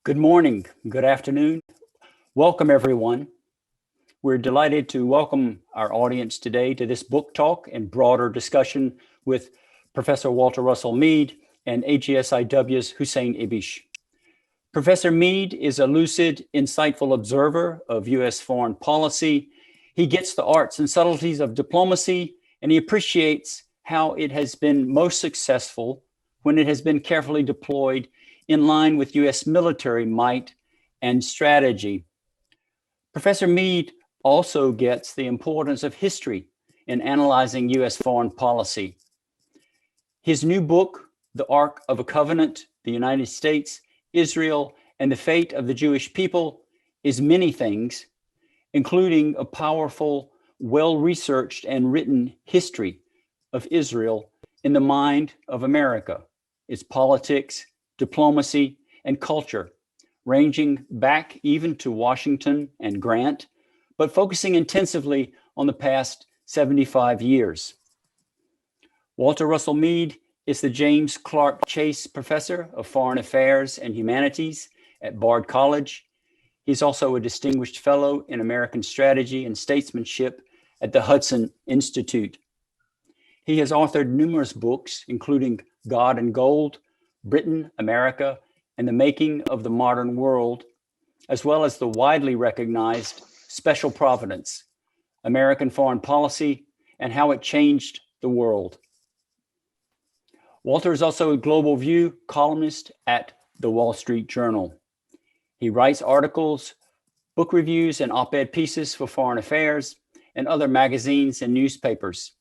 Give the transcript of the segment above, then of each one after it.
Good morning, good afternoon. Welcome, everyone. We're delighted to welcome our audience today to this book talk and broader discussion with Professor Walter Russell Mead and AGSIW's Hussein Ibish. Professor Mead is a lucid, insightful observer of U.S. foreign policy. He gets the arts and subtleties of diplomacy, and he appreciates how it has been most successful when it has been carefully deployed in line with U.S. military might and strategy. Professor Mead also gets the importance of history in analyzing U.S. foreign policy. His new book, The Ark of a Covenant, the United States, Israel, and the Fate of the Jewish People, is many things, including a powerful, well-researched and written history of Israel in the mind of America, its politics, diplomacy, and culture, ranging back even to Washington and Grant, but focusing intensively on the past 75 years. Walter Russell Mead is the James Clark Chace Professor of Foreign Affairs and Humanities at Bard College. He's also a Distinguished Fellow in American Strategy and Statesmanship at the Hudson Institute. He has authored numerous books, including God and Gold, Britain, America, and the Making of the Modern World, as well as the widely recognized Special Providence, American Foreign Policy, and How It Changed the World. Walter is also a Global View columnist at the Wall Street Journal. He writes articles, book reviews, and op-ed pieces for Foreign Affairs and other magazines and newspapers.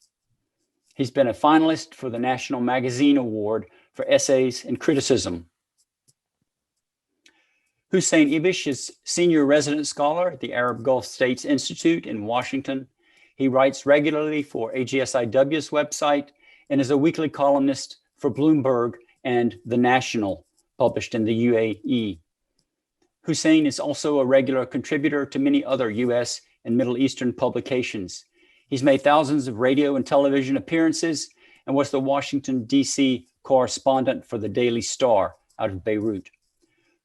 He's been a finalist for the National Magazine Award for Essays and Criticism. Hussein Ibish is Senior Resident Scholar at the Arab Gulf States Institute in Washington. He writes regularly for AGSIW's website and is a weekly columnist for Bloomberg and The National, published in the UAE. Hussein is also a regular contributor to many other US and Middle Eastern publications. He's made thousands of radio and television appearances and was the Washington, D.C. correspondent for the Daily Star out of Beirut.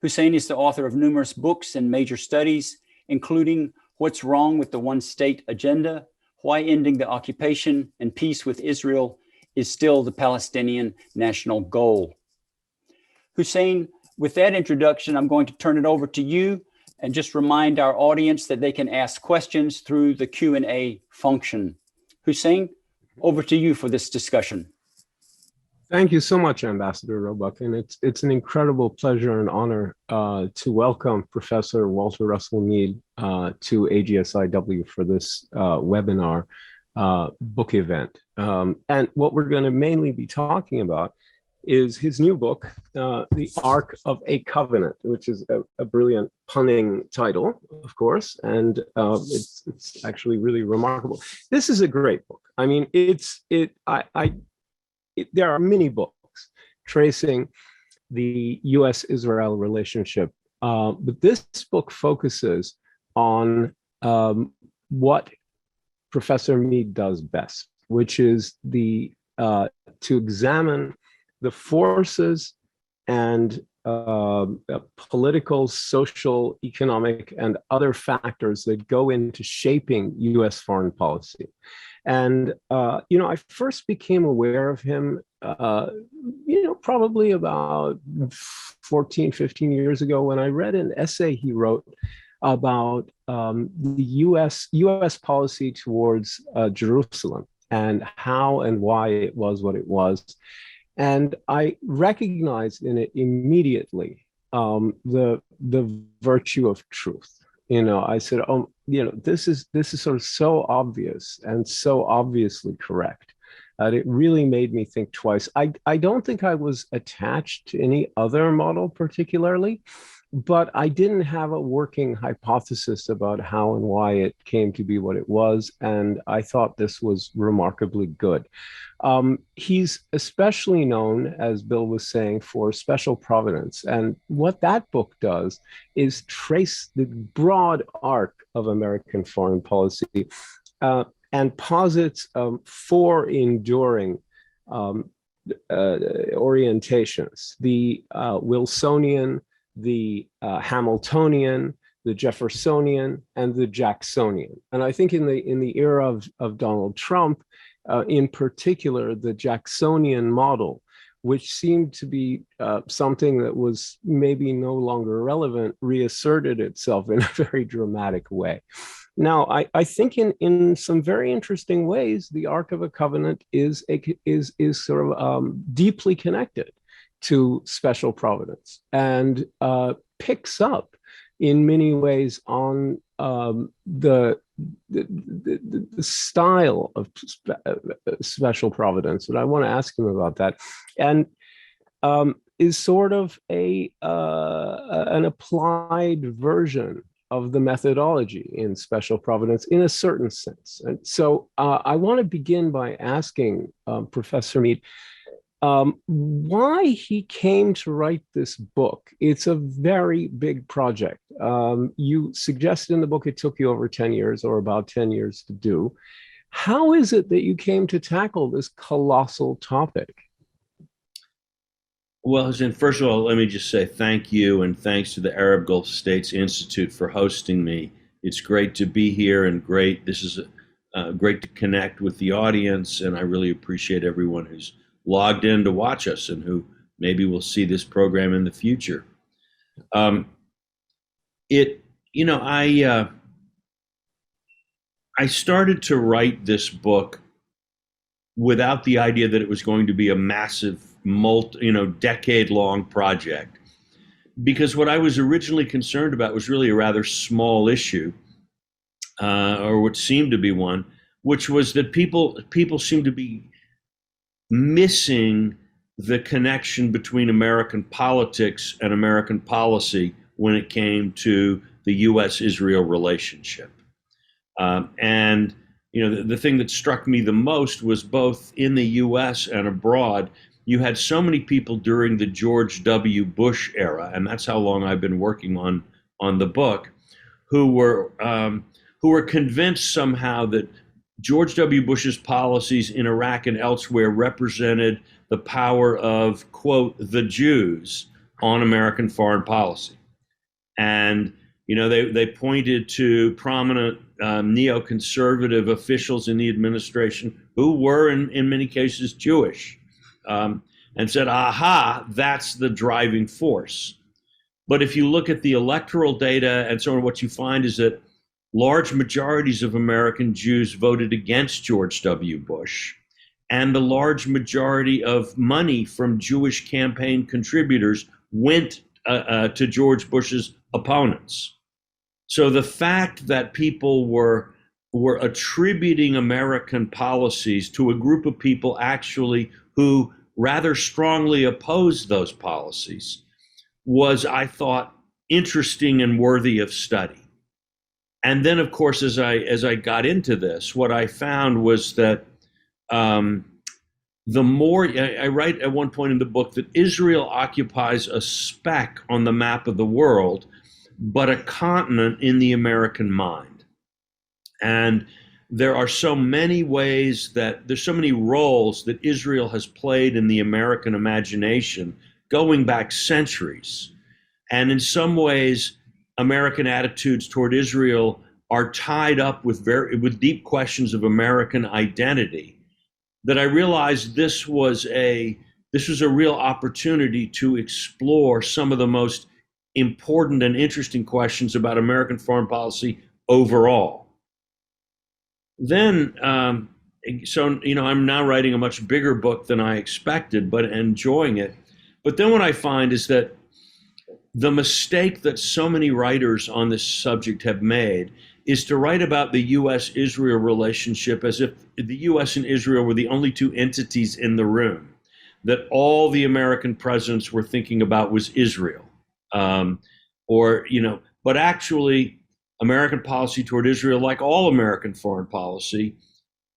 Hussein is the author of numerous books and major studies, including What's Wrong with the One-State Agenda, Why Ending the Occupation and Peace with Israel is Still the Palestinian National Goal. Hussein, with that introduction, I'm going to turn it over to you and just remind our audience that they can ask questions through the Q&A function. Hussein, over to you for this discussion. Thank you so much, Ambassador Roebuck, and it's an incredible pleasure and honor to welcome Professor Walter Russell Mead to AGSIW for this webinar book event. And what we're going to mainly be talking about is his new book, The Ark of a Covenant, which is a brilliant punning title, of course, and it's actually really remarkable. This is a great book. I mean, there are many books tracing the U.S.-Israel relationship, but this book focuses on what Professor Mead does best, which is to examine the forces and political, social, economic, and other factors that go into shaping U.S. foreign policy. And, I first became aware of him, probably about 14, 15 years ago when I read an essay he wrote about the U.S. policy towards Jerusalem and how and why it was what it was. And I recognized in it immediately the virtue of truth. I said, this is sort of so obvious and so obviously correct that it really made me think twice. I don't think I was attached to any other model particularly, but I didn't have a working hypothesis about how and why it came to be what it was. And I thought this was remarkably good. He's especially known, as Bill was saying, for Special Providence. And what that book does is trace the broad arc of American foreign policy and posits four enduring orientations: the Wilsonian, the Hamiltonian, the Jeffersonian, and the Jacksonian. And I think in the era of Donald Trump, in particular, the Jacksonian model, which seemed to be something that was maybe no longer relevant, reasserted itself in a very dramatic way. Now, I think in some very interesting ways, the Ark of a Covenant is sort of deeply connected to special providence and picks up in many ways on the style of special providence. And I want to ask him about that. And is sort of an applied version of the methodology in special providence in a certain sense. And so I want to begin by asking Professor Mead why he came to write this book. It's a very big project. You suggested in the book it took you over 10 years or about 10 years to do. How is it that you came to tackle this colossal topic? Well, Hussein, first of all, let me just say thank you, and thanks to the Arab Gulf States Institute for hosting me. It's great to be here, and this is great to connect with the audience, and I really appreciate everyone who's logged in to watch us and who maybe will see this program in the future. I started to write this book without the idea that it was going to be a massive, decade-long project, because what I was originally concerned about was really a rather small issue, or what seemed to be one, which was that people seem to be missing the connection between American politics and American policy when it came to the U.S.-Israel relationship. And the thing that struck me the most was both in the U.S. and abroad, you had so many people during the George W. Bush era, and that's how long I've been working on the book, who were convinced somehow that George W. Bush's policies in Iraq and elsewhere represented the power of, quote, the Jews on American foreign policy. And, they pointed to prominent neoconservative officials in the administration who were, in many cases, Jewish, and said, aha, that's the driving force. But if you look at the electoral data and so on, what you find is that large majorities of American Jews voted against George W. Bush, and the large majority of money from Jewish campaign contributors went to George Bush's opponents. So the fact that people were attributing American policies to a group of people actually who rather strongly opposed those policies was, I thought, interesting and worthy of study. And then, of course, as I got into this, what I found was that the more I write at one point in the book that Israel occupies a speck on the map of the world, but a continent in the American mind. And there are so many ways there's so many roles that Israel has played in the American imagination going back centuries. And in some ways, American attitudes toward Israel are tied up with deep questions of American identity, that I realized this was a real opportunity to explore some of the most important and interesting questions about American foreign policy overall. Then, I'm now writing a much bigger book than I expected, but enjoying it. But then what I find is that the mistake that so many writers on this subject have made is to write about the U.S.-Israel relationship as if the U.S. and Israel were the only two entities in the room, that all the American presidents were thinking about was Israel. But actually, American policy toward Israel, like all American foreign policy,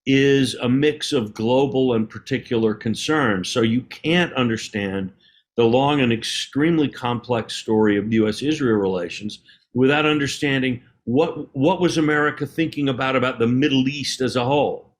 is a mix of global and particular concerns. So you can't understand the long and extremely complex story of U.S.-Israel relations without understanding what was America thinking about the Middle East as a whole.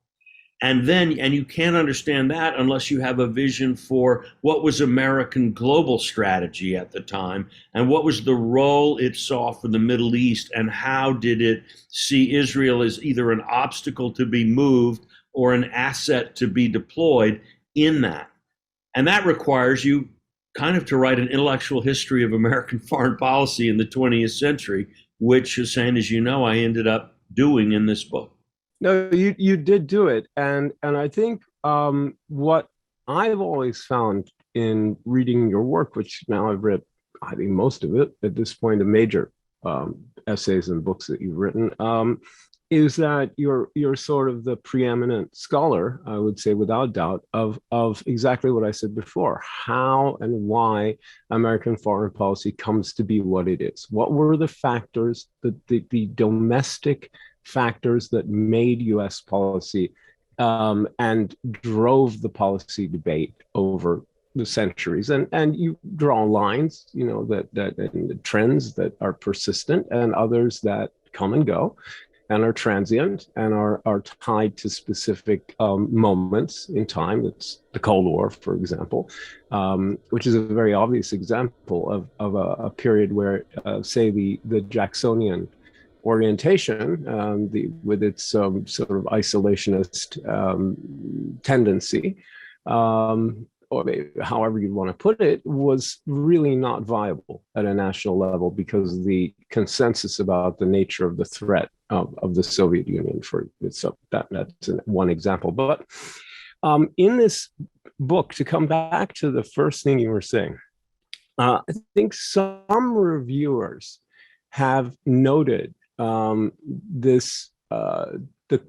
And you can't understand that unless you have a vision for what was American global strategy at the time, and what was the role it saw for the Middle East, and how did it see Israel as either an obstacle to be moved or an asset to be deployed in that. And that requires you kind of to write an intellectual history of American foreign policy in the 20th century, which, Hussein, as you know, I ended up doing in this book. No, you did do it, and I think what I've always found in reading your work, which now I've read, I think most of it at this point, the major essays and books that you've written, is that you're sort of the preeminent scholar, I would say without doubt, of exactly what I said before: how and why American foreign policy comes to be what it is. What were the factors, the domestic factors that made U.S. policy and drove the policy debate over the centuries, and you draw lines, that and the trends that are persistent, and others that come and go and are transient and are tied to specific moments in time. It's the Cold War, for example, which is a very obvious example of a period where, say, the Jacksonian orientation, with its sort of isolationist tendency, or however you want to put it, was really not viable at a national level because the consensus about the nature of the threat of the Soviet Union, so that's one example. But in this book, to come back to the first thing you were saying, I think some reviewers have noted the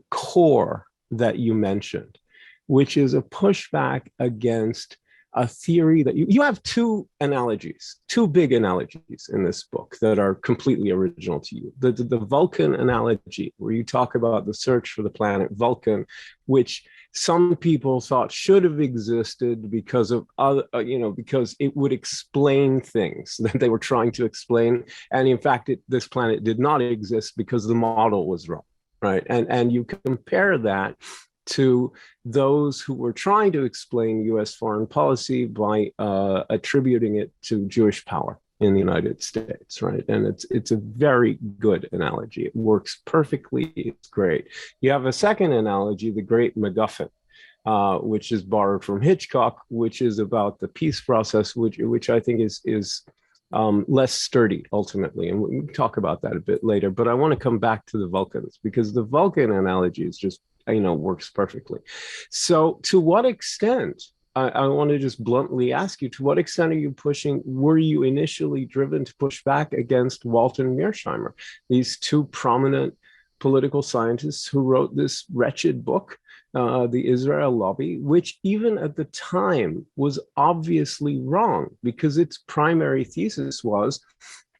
core that you mentioned, which is a pushback against a theory that you have two big analogies in this book that are completely original to you. The Vulcan analogy, where you talk about the search for the planet Vulcan, which some people thought should have existed because of other, because it would explain things that they were trying to explain. And in fact, this planet did not exist because the model was wrong, right? And you compare that to those who were trying to explain U.S. foreign policy by attributing it to Jewish power in the United States, right? And it's a very good analogy. It works perfectly. It's great. You have a second analogy, the Great MacGuffin, which is borrowed from Hitchcock, which is about the peace process, which I think is less sturdy ultimately, and we can talk about that a bit later. But I want to come back to the Vulcans, because the Vulcan analogy is just works perfectly. So to what extent, I want to just bluntly ask you, to what extent were you initially driven to push back against Walter and Mearsheimer, these two prominent political scientists who wrote this wretched book, The Israel Lobby, which even at the time was obviously wrong, because its primary thesis was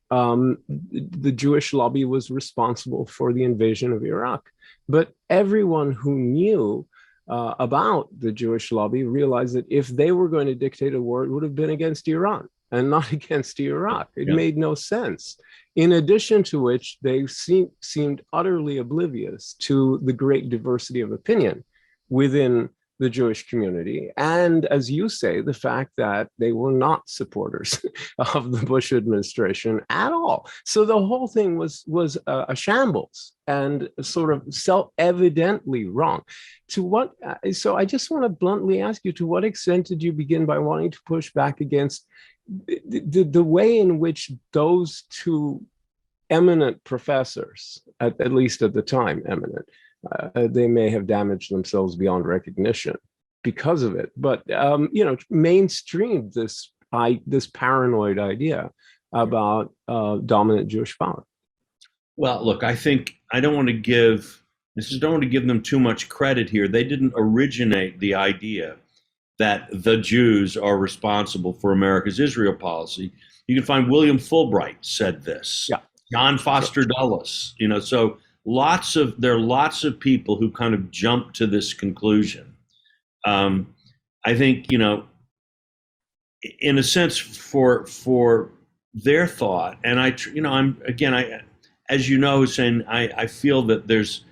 the Jewish lobby was responsible for the invasion of Iraq. But everyone who knew about the Jewish lobby realized that if they were going to dictate a war, it would have been against Iran and not against Iraq. It made no sense. In addition to which, they seemed utterly oblivious to the great diversity of opinion within the Jewish community. And as you say, the fact that they were not supporters of the Bush administration at all. So the whole thing was a shambles and sort of self-evidently wrong. So I just want to bluntly ask you, to what extent did you begin by wanting to push back against the way in which those two eminent professors, at least at the time eminent, they may have damaged themselves beyond recognition because of it, but mainstreamed this paranoid idea about dominant Jewish power? Well, look, I think I don't want to give them too much credit here. They didn't originate the idea that the Jews are responsible for America's Israel policy. You can find William Fulbright said this. Yeah. John Foster Dulles. So there are lots of people who kind of jump to this conclusion. I think, in a sense, for their thought, and as you know, Hussein, I feel that there's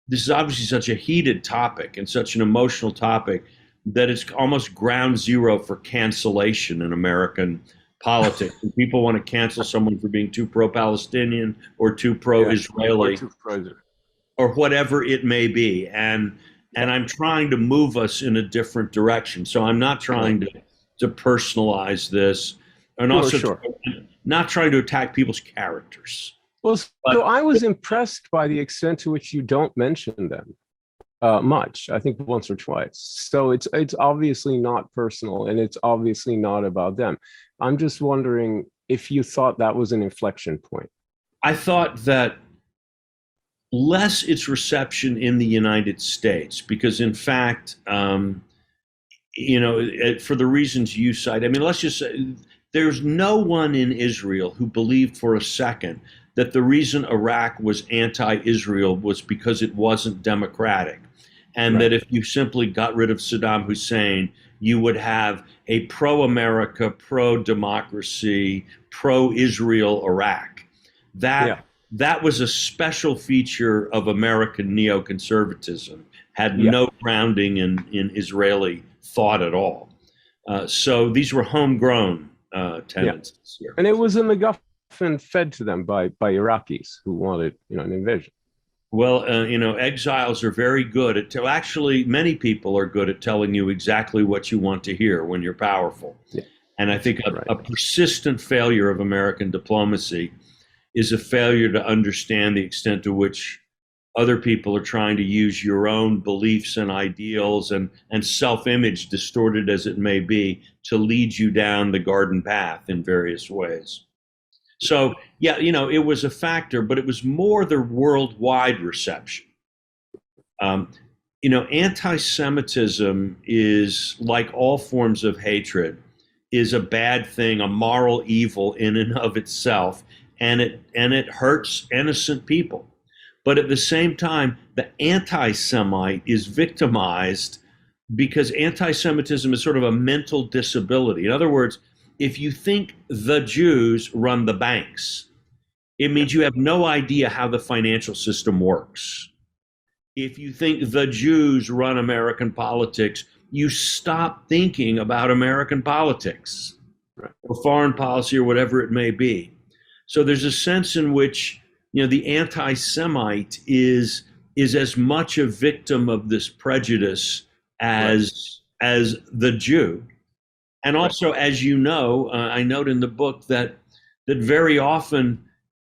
this is obviously such a heated topic and such an emotional topic that it's almost ground zero for cancellation in American politics. And people want to cancel someone for being too pro-Palestinian or too pro-Israeli, or whatever it may be. And I'm trying to move us in a different direction. So I'm not trying to personalize this, and also not trying to attack people's characters. Well, so I was impressed by the extent to which you don't mention them much. I think once or twice. So it's obviously not personal, and it's obviously not about them. I'm just wondering if you thought that was an inflection point. I thought that less its reception in the United States, because in fact, you know, for the reasons you cite, I mean, let's just say there's no one in Israel who believed for a second that the reason Iraq was anti-Israel was because it wasn't democratic. And that if you simply got rid of Saddam Hussein, you would have a pro-America, pro-democracy, pro-Israel Iraq. That was a special feature of American neoconservatism, had no grounding in Israeli thought at all. So these were homegrown tendencies here. And it was a MacGuffin fed to them by Iraqis who wanted, you know, an invasion. Well, you know, exiles are very good at, actually, many people are good at telling you exactly what you want to hear when you're powerful. Yeah. And I think a persistent failure of American diplomacy is a failure to understand the extent to which other people are trying to use your own beliefs and ideals and self-image, distorted as it may be, to lead you down the garden path in various ways. So, yeah, you know, it was a factor, but it was more the worldwide reception. You know, anti-Semitism is, like all forms of hatred, is a bad thing, a moral evil in and of itself, and it hurts innocent people. But at the same time, the anti-Semite is victimized because anti-Semitism is sort of a mental disability. In other words, if you think the Jews run the banks, it means you have no idea how the financial system works. If you think the Jews run American politics, you stop thinking about American politics or foreign policy or whatever it may be. So there's a sense in which, you know, the anti-Semite is as much a victim of this prejudice as the Jew. And also, as you know, I note in the book that very often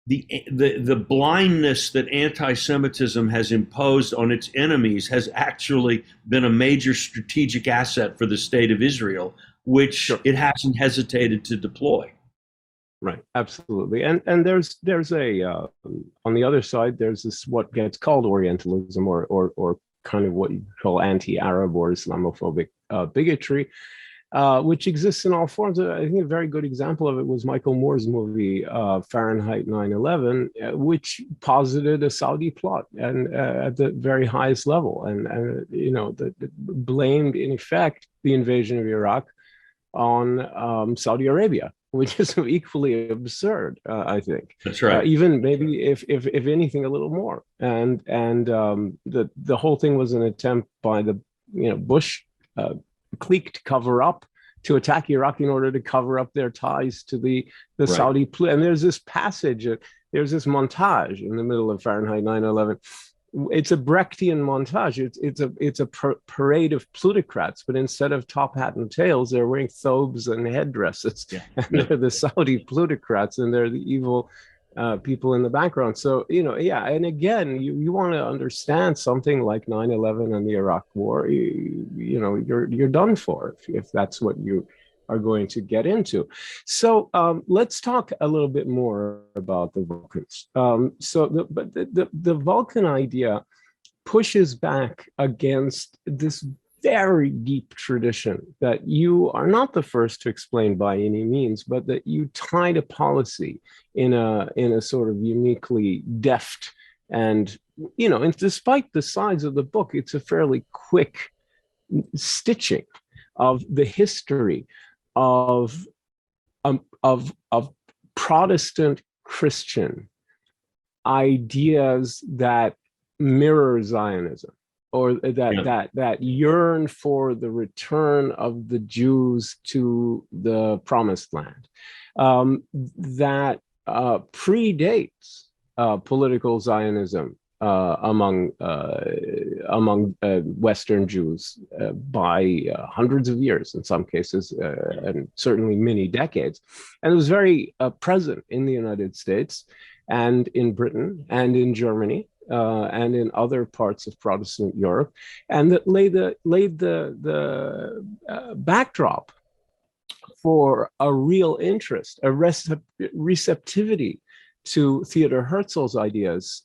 the blindness that anti-Semitism has imposed on its enemies has actually been a major strategic asset for the state of Israel, which it hasn't hesitated to deploy. Right, absolutely. And there's a on the other side, there's this what gets called Orientalism or kind of what you call anti-Arab or Islamophobic bigotry. Which exists in all forms. I think a very good example of it was Michael Moore's movie, Fahrenheit 9/11, which posited a Saudi plot and at the very highest level, and you know, that blamed in effect the invasion of Iraq on Saudi Arabia, which is equally absurd. I think that's right. Even maybe if anything, a little more. And the whole thing was an attempt by the Bush clique to cover up, to attack Iraq in order to cover up their ties to the Saudi. And there's this passage, there's this montage in the middle of Fahrenheit 9/11. It's a Brechtian montage. It's a parade of plutocrats, but instead of top hat and tails, they're wearing thobes and headdresses. Yeah. And they're the Saudi plutocrats, and they're the evil people in the background. So, and again, you want to understand something like 9/11 and the Iraq War, you're done for if that's what you are going to get into. So let's talk a little bit more about the Vulcans. The Vulcan idea pushes back against this very deep tradition that you are not the first to explain by any means, but that you tie to policy in a sort of uniquely deft and despite the size of the book, it's a fairly quick stitching of the history of Protestant Christian ideas that mirror Zionism, or that yearn for the return of the Jews to the Promised Land, that predates political Zionism among Western Jews by hundreds of years, in some cases, and certainly many decades. And it was very present in the United States and in Britain and in Germany and in other parts of Protestant Europe, and that laid the backdrop for a real interest, a receptivity to Theodor Herzl's ideas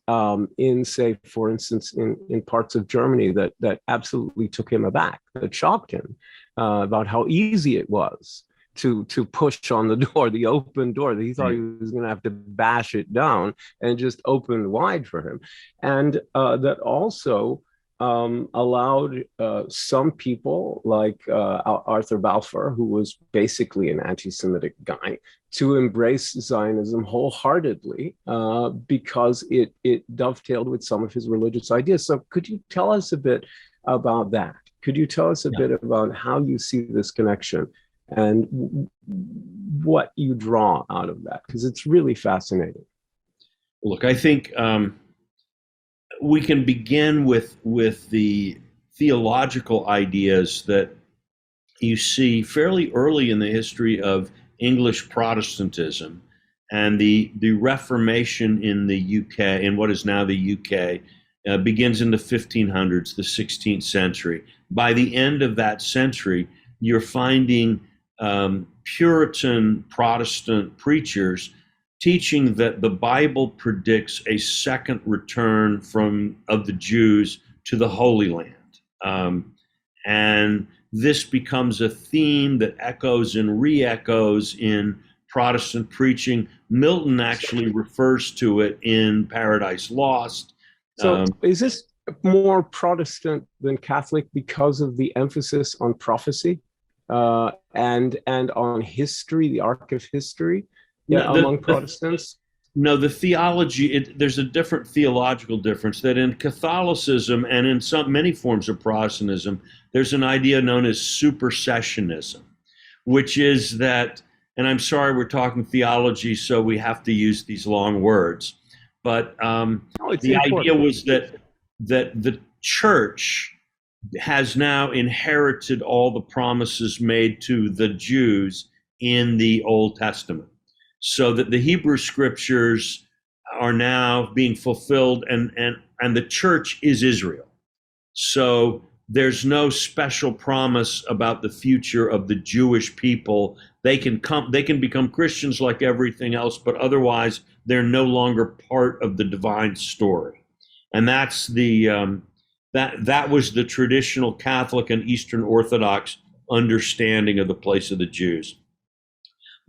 in, say, for instance, in parts of Germany that absolutely took him aback, that shocked him about how easy it was to push on the door, the open door, that he thought he was going to have to bash it down, and just opened wide for him. And that also allowed some people like Arthur Balfour, who was basically an anti-Semitic guy, to embrace Zionism wholeheartedly because it dovetailed with some of his religious ideas. So could you tell us a bit about that? Could you tell us a bit about how you see this connection and what you draw out of that? Because it's really fascinating. Look, I think we can begin with the theological ideas that you see fairly early in the history of English Protestantism and the Reformation in the UK, in what is now the UK, begins in the 1500s, the 16th century. By the end of that century, you're finding Puritan Protestant preachers teaching that the Bible predicts a second return of the Jews to the Holy Land. And this becomes a theme that echoes and re-echoes in Protestant preaching. Milton actually refers to it in Paradise Lost. So is this more Protestant than Catholic because of the emphasis on prophecy and on history, the arc of history? Among Protestants? No, the theology, there's a different theological difference, that in Catholicism and in many forms of Protestantism, there's an idea known as supersessionism, which is that, and I'm sorry we're talking theology, so we have to use these long words, but the idea was that the church has now inherited all the promises made to the Jews in the Old Testament, so that the Hebrew scriptures are now being fulfilled, and the church is Israel. So there's no special promise about the future of the Jewish people. They can become Christians like everything else, but otherwise they're no longer part of the divine story. And that's that was the traditional Catholic and Eastern Orthodox understanding of the place of the Jews.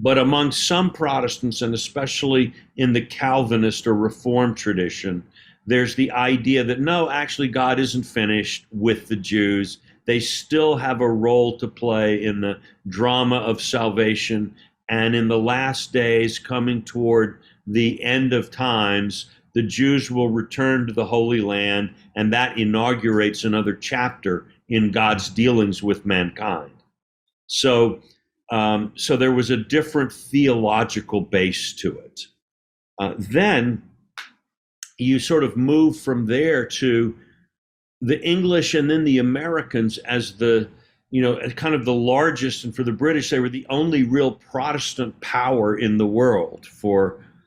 But among some Protestants, and especially in the Calvinist or Reformed tradition, there's the idea that no, actually God isn't finished with the Jews. They still have a role to play in the drama of salvation. And in the last days, coming toward the end of times, the Jews will return to the Holy Land, and that inaugurates another chapter in God's dealings with mankind. So there was a different theological base to it. Then you sort of move from there to the English and then the Americans as kind of the largest, and for the British, they were the only real Protestant power in the world.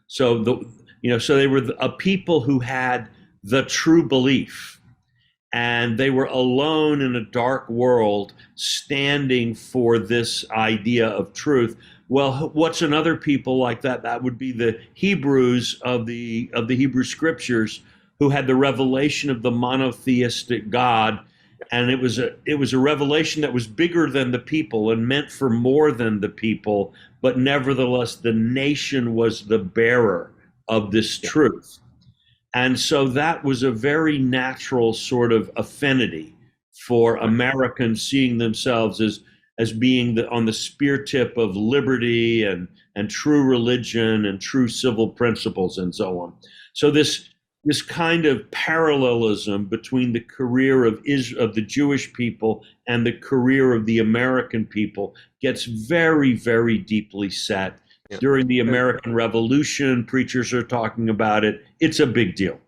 So they were a people who had the true belief, and they were alone in a dark world standing for this idea of truth. Well, what's another people like that? That would be the Hebrews of the Hebrew scriptures, who had the revelation of the monotheistic God. And it was a revelation that was bigger than the people and meant for more than the people, but nevertheless, the nation was the bearer of this truth. And so that was a very natural sort of affinity for Americans seeing themselves as being on the spear tip of liberty and true religion and true civil principles and so on. So this this kind of parallelism between the career of the Jewish people and the career of the American people gets very, very deeply set. Yeah. During the American Revolution, preachers are talking about it. It's a big deal.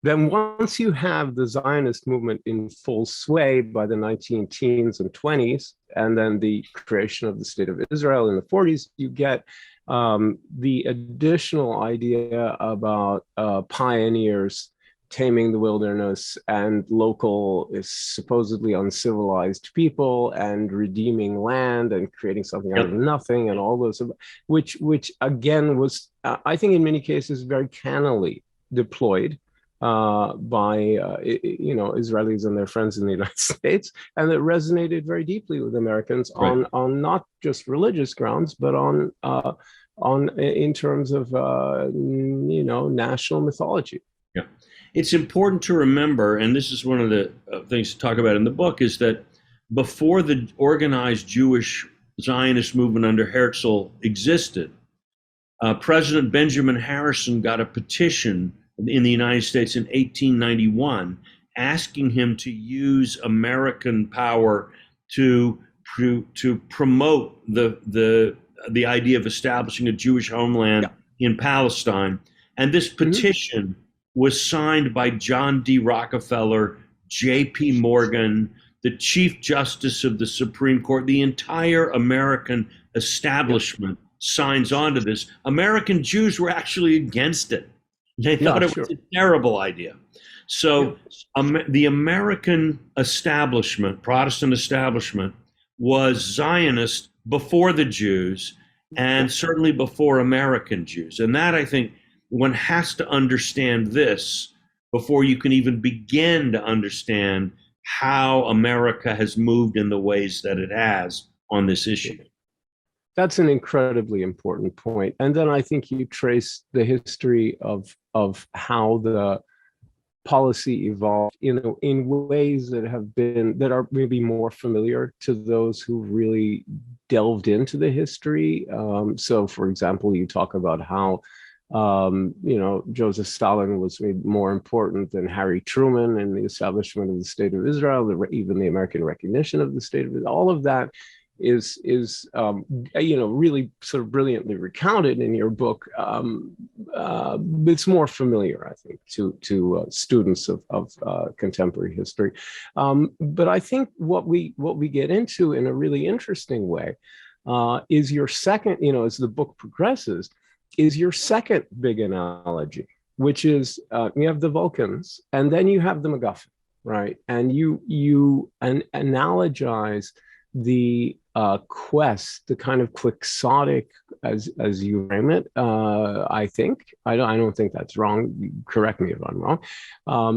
Then once you have the Zionist movement in full sway by the 19 teens and 20s, and then the creation of the State of Israel in the 40s, you get the additional idea about pioneers taming the wilderness and local, supposedly uncivilized people and redeeming land and creating something out of nothing and all those, which again was, I think in many cases, very cannily deployed by Israelis and their friends in the United States, and that resonated very deeply with Americans on not just religious grounds, but on in terms of national mythology. Yeah, it's important to remember, and this is one of the things to talk about in the book, is that before the organized Jewish Zionist movement under Herzl existed, President Benjamin Harrison got a petition in the United States in 1891, asking him to use American power to promote the idea of establishing a Jewish homeland in Palestine. And this petition was signed by John D. Rockefeller, J.P. Morgan, the Chief Justice of the Supreme Court. The entire American establishment signs on to this. American Jews were actually against it. They thought it was a terrible idea. So the American establishment, Protestant establishment, was Zionist before the Jews and certainly before American Jews. And that, I think, one has to understand this before you can even begin to understand how America has moved in the ways that it has on this issue. That's an incredibly important point. And then I think you trace the history of how the policy evolved in ways that are maybe more familiar to those who really delved into the history. So, for example, you talk about how Joseph Stalin was made more important than Harry Truman in the establishment of the State of Israel, even the American recognition of the State of Israel. All of that is really sort of brilliantly recounted in your book. It's more familiar, I think, to students of contemporary history. But I think what we get into in a really interesting way is your second, as the book progresses, is your second big analogy, which is you have the Vulcans and then you have the MacGuffin, right? And you analogize the quest, the kind of quixotic, as you frame it. I think I don't think that's wrong. Correct me if I'm wrong.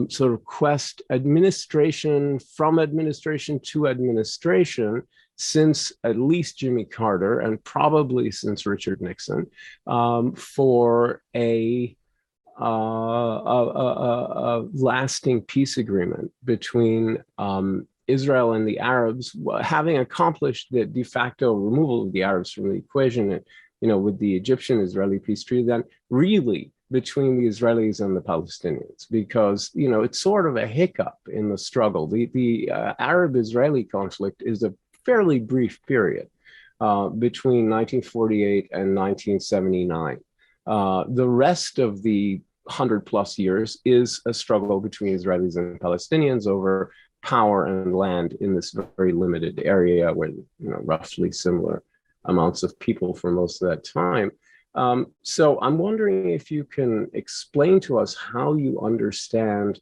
Sort of quest, administration from administration to administration, since at least Jimmy Carter and probably since Richard Nixon, for a lasting peace agreement between Israel and the Arabs, having accomplished the de facto removal of the Arabs from the equation, with the Egyptian-Israeli peace treaty, then really between the Israelis and the Palestinians, because it's sort of a hiccup in the struggle. The Arab-Israeli conflict is a fairly brief period between 1948 and 1979. The rest of the 100+ years is a struggle between Israelis and Palestinians over power and land in this very limited area where roughly similar amounts of people for most of that time. So I'm wondering if you can explain to us how you understand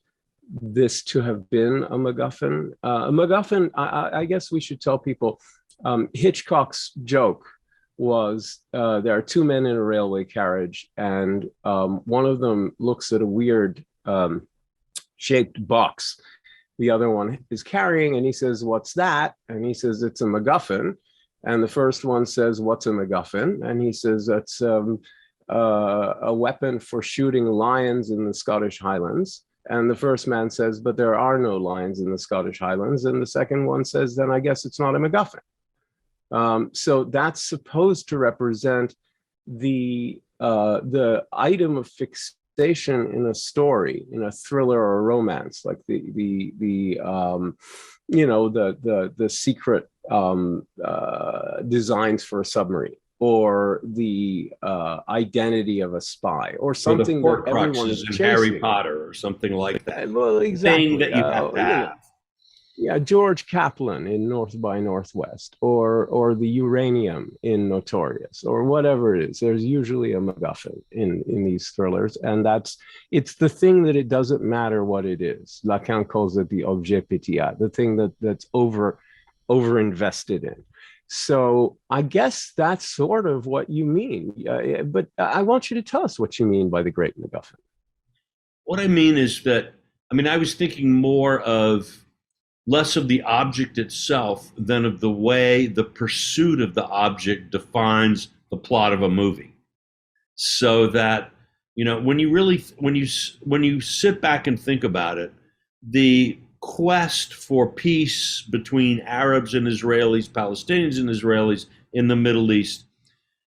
this to have been a MacGuffin. A MacGuffin, I guess we should tell people, Hitchcock's joke was there are two men in a railway carriage, and one of them looks at a weird shaped box the other one is carrying, and he says, "What's that?" And he says, "It's a MacGuffin." And the first one says, "What's a MacGuffin?" And he says, "That's a weapon for shooting lions in the Scottish Highlands." And the first man says, "But there are no lions in the Scottish Highlands." And the second one says, "Then I guess it's not a MacGuffin." So that's supposed to represent the item of in a story, in a thriller or a romance, like the secret designs for a submarine, or the identity of a spy, or something that everyone is in chasing. Harry Potter or something like that. Well, exactly. Thing that you have to have. Yeah, George Kaplan in North by Northwest, or the uranium in Notorious, or whatever it is. There's usually a MacGuffin in these thrillers, and it's the thing that it doesn't matter what it is. Lacan calls it the objet pétillant, the thing that's over invested in. So I guess that's sort of what you mean. But I want you to tell us what you mean by the Great MacGuffin. What I mean is that, I was thinking more of less of the object itself than of the way the pursuit of the object defines the plot of a movie. So that, when you sit back and think about it, the quest for peace between Arabs and Israelis, Palestinians and Israelis in the Middle East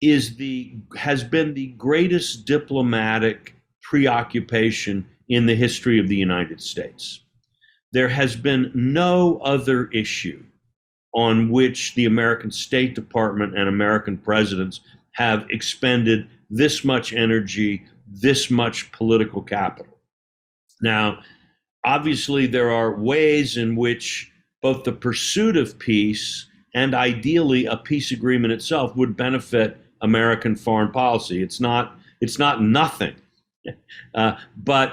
has been the greatest diplomatic preoccupation in the history of the United States. There has been no other issue on which the American State Department and American presidents have expended this much energy, this much political capital. Now, obviously, there are ways in which both the pursuit of peace and ideally a peace agreement itself would benefit American foreign policy. It's not nothing, but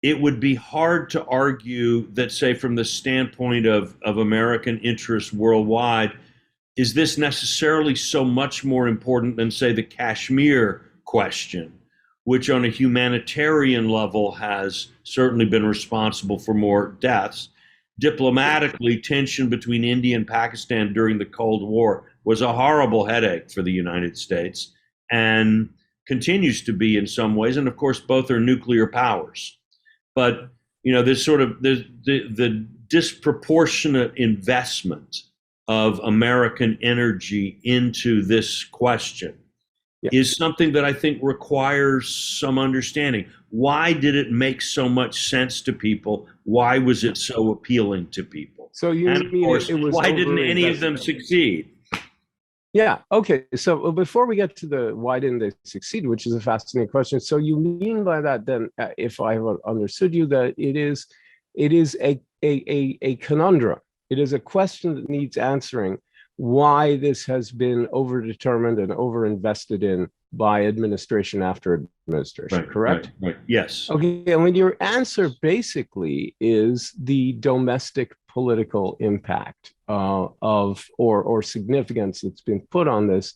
it would be hard to argue that, say, from the standpoint of American interests worldwide, is this necessarily so much more important than, say, the Kashmir question, which on a humanitarian level has certainly been responsible for more deaths. Diplomatically, tension between India and Pakistan during the Cold War was a horrible headache for the United States and continues to be in some ways. And of course, both are nuclear powers. But, there's sort of the disproportionate investment of American energy into this question is something that I think requires some understanding. Why did it make so much sense to people? Why was it so appealing to people? So you and of mean course, it was why didn't any of them succeed? Yeah. Okay. So before we get to the why didn't they succeed, which is a fascinating question. So you mean by that then, if I have understood you, that it is a conundrum. It is a question that needs answering, why this has been overdetermined and overinvested in by administration after administration, correct? Right. Yes. Okay, and when your answer basically is the domestic political impact of or significance that's been put on this,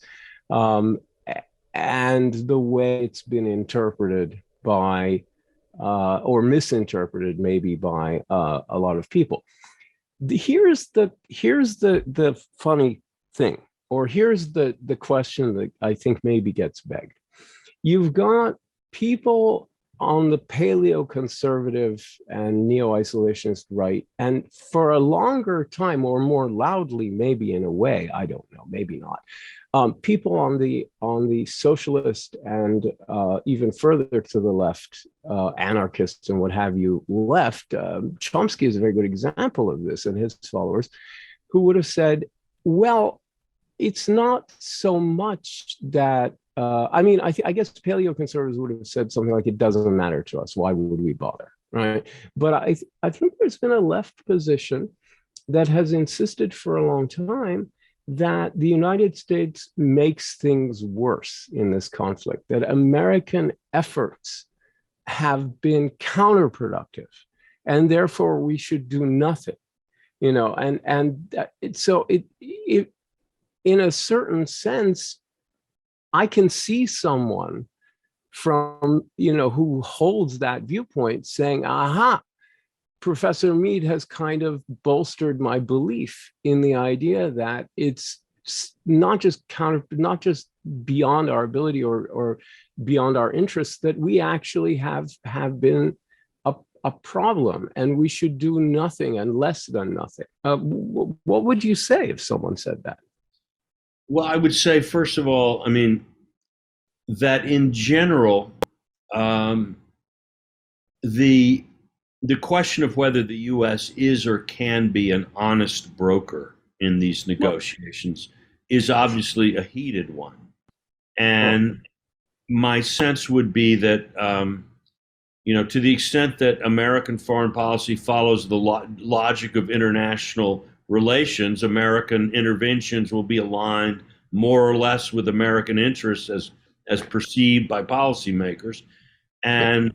and the way it's been interpreted by or misinterpreted maybe by a lot of people. Here's the funny thing, or here's the question that I think maybe gets begged. You've got people on the paleoconservative and neo-isolationist right, and for a longer time, or more loudly, maybe in a way, I don't know, maybe not. People on the socialist and even further to the left, anarchists and what have you, left. Chomsky is a very good example of this, and his followers, who would have said, well, it's not so much that, I guess paleoconservatives would have said something like, it doesn't matter to us, why would we bother, right? But I think there's been a left position that has insisted for a long time that the United States makes things worse in this conflict, that American efforts have been counterproductive, and therefore we should do nothing, so in a certain sense, I can see someone from, who holds that viewpoint saying, aha, Professor Mead has kind of bolstered my belief in the idea that it's not just beyond our ability or beyond our interests, that we actually have been a problem, and we should do nothing and less than nothing. What would you say if someone said that? Well, I would say, first of all, that in general, um, the question of whether the U.S. is or can be an honest broker in these negotiations is obviously a heated one. And my sense would be that, to the extent that American foreign policy follows the logic of international relations, American interventions will be aligned more or less with American interests as perceived by policymakers. And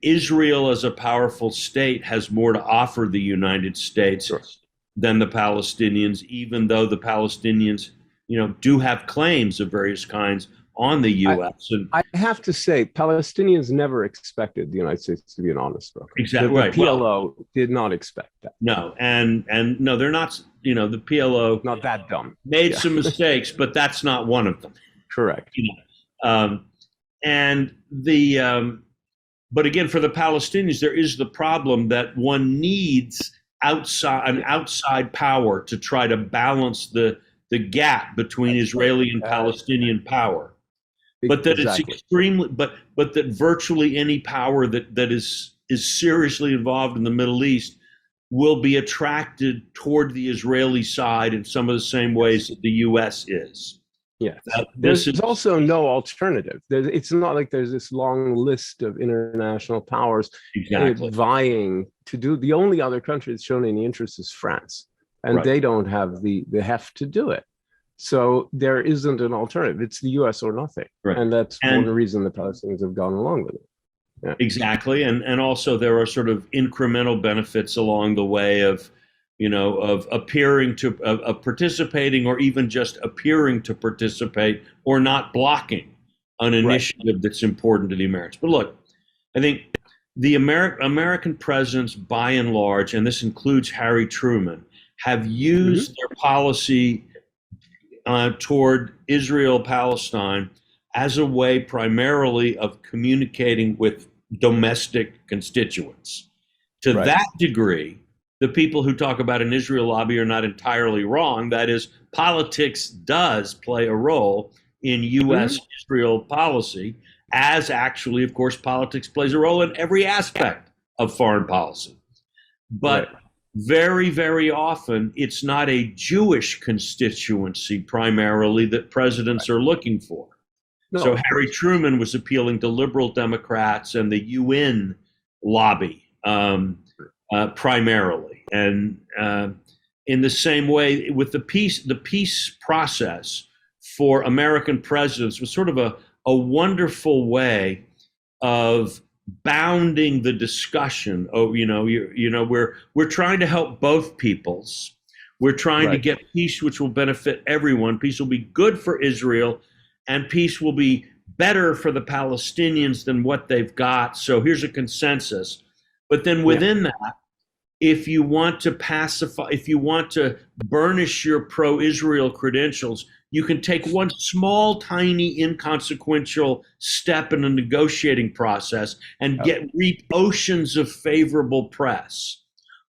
Israel as a powerful state has more to offer the United States than the Palestinians, even though the Palestinians, do have claims of various kinds on the U.S. I have to say, Palestinians never expected the United States to be an honest broker. Exactly the right. PLO did not expect that. No, and no, they're not. The PLO not that dumb. Made some mistakes, but that's not one of them. Correct. But again, for the Palestinians, there is the problem that one needs an outside power to try to balance the gap between Israeli and Palestinian power. But that it's extremely, but that virtually any power that is seriously involved in the Middle East will be attracted toward the Israeli side in some of the same ways that the U.S. is. Yeah, there's also no alternative. It's not like there's this long list of international powers vying to do. The only other country that's shown any interest is France, and they don't have the heft to do it. So there isn't an alternative. It's the U.S. or nothing, and that's one reason the Palestinians have gone along with it. Yeah. Exactly, and also there are sort of incremental benefits along the way of appearing to, of participating, or even just appearing to participate, or not blocking an initiative that's important to the Americans. But look, I think the American presidents, by and large, and this includes Harry Truman, have used their policy toward Israel-Palestine as a way primarily of communicating with domestic constituents. To that degree, the people who talk about an Israel lobby are not entirely wrong. That is, politics does play a role in U.S.-Israel policy, as actually, of course, politics plays a role in every aspect of foreign policy. But very, very often, it's not a Jewish constituency primarily that presidents are looking for. No. So Harry Truman was appealing to liberal Democrats and the UN lobby primarily. And in the same way, with the peace process for American presidents was sort of a wonderful way of bounding the discussion. Oh, we're trying to help both peoples. We're trying to get peace, which will benefit everyone. Peace will be good for Israel, and peace will be better for the Palestinians than what they've got. So here's a consensus. But then within that, if you want to pacify, if you want to burnish your pro-Israel credentials, you can take one small, tiny, inconsequential step in a negotiating process and reap oceans of favorable press.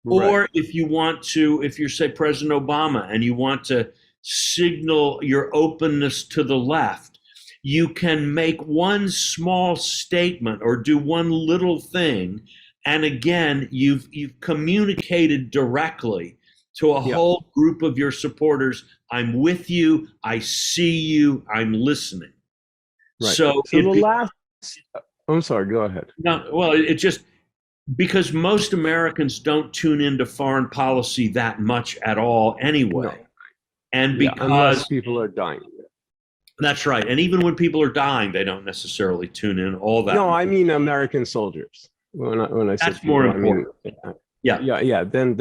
Or if you want to, if you're, say, President Obama, and you want to signal your openness to the left, you can make one small statement or do one little thing, and again, you've communicated directly to a whole group of your supporters. I'm with you. I see you. I'm listening. So I'm sorry. Go ahead. No, well, it just because most Americans don't tune into foreign policy that much at all anyway. No. And because unless people are dying. That's right. And even when people are dying, they don't necessarily tune in all that. No, I mean American soldiers. When I say that's people, more important. I mean,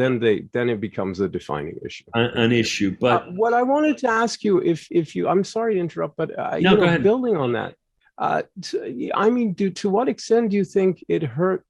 then it becomes a defining issue. An issue. But what I wanted to ask you, if you, I'm sorry to interrupt, but no, go ahead. Building on that, I mean, to what extent do you think it hurt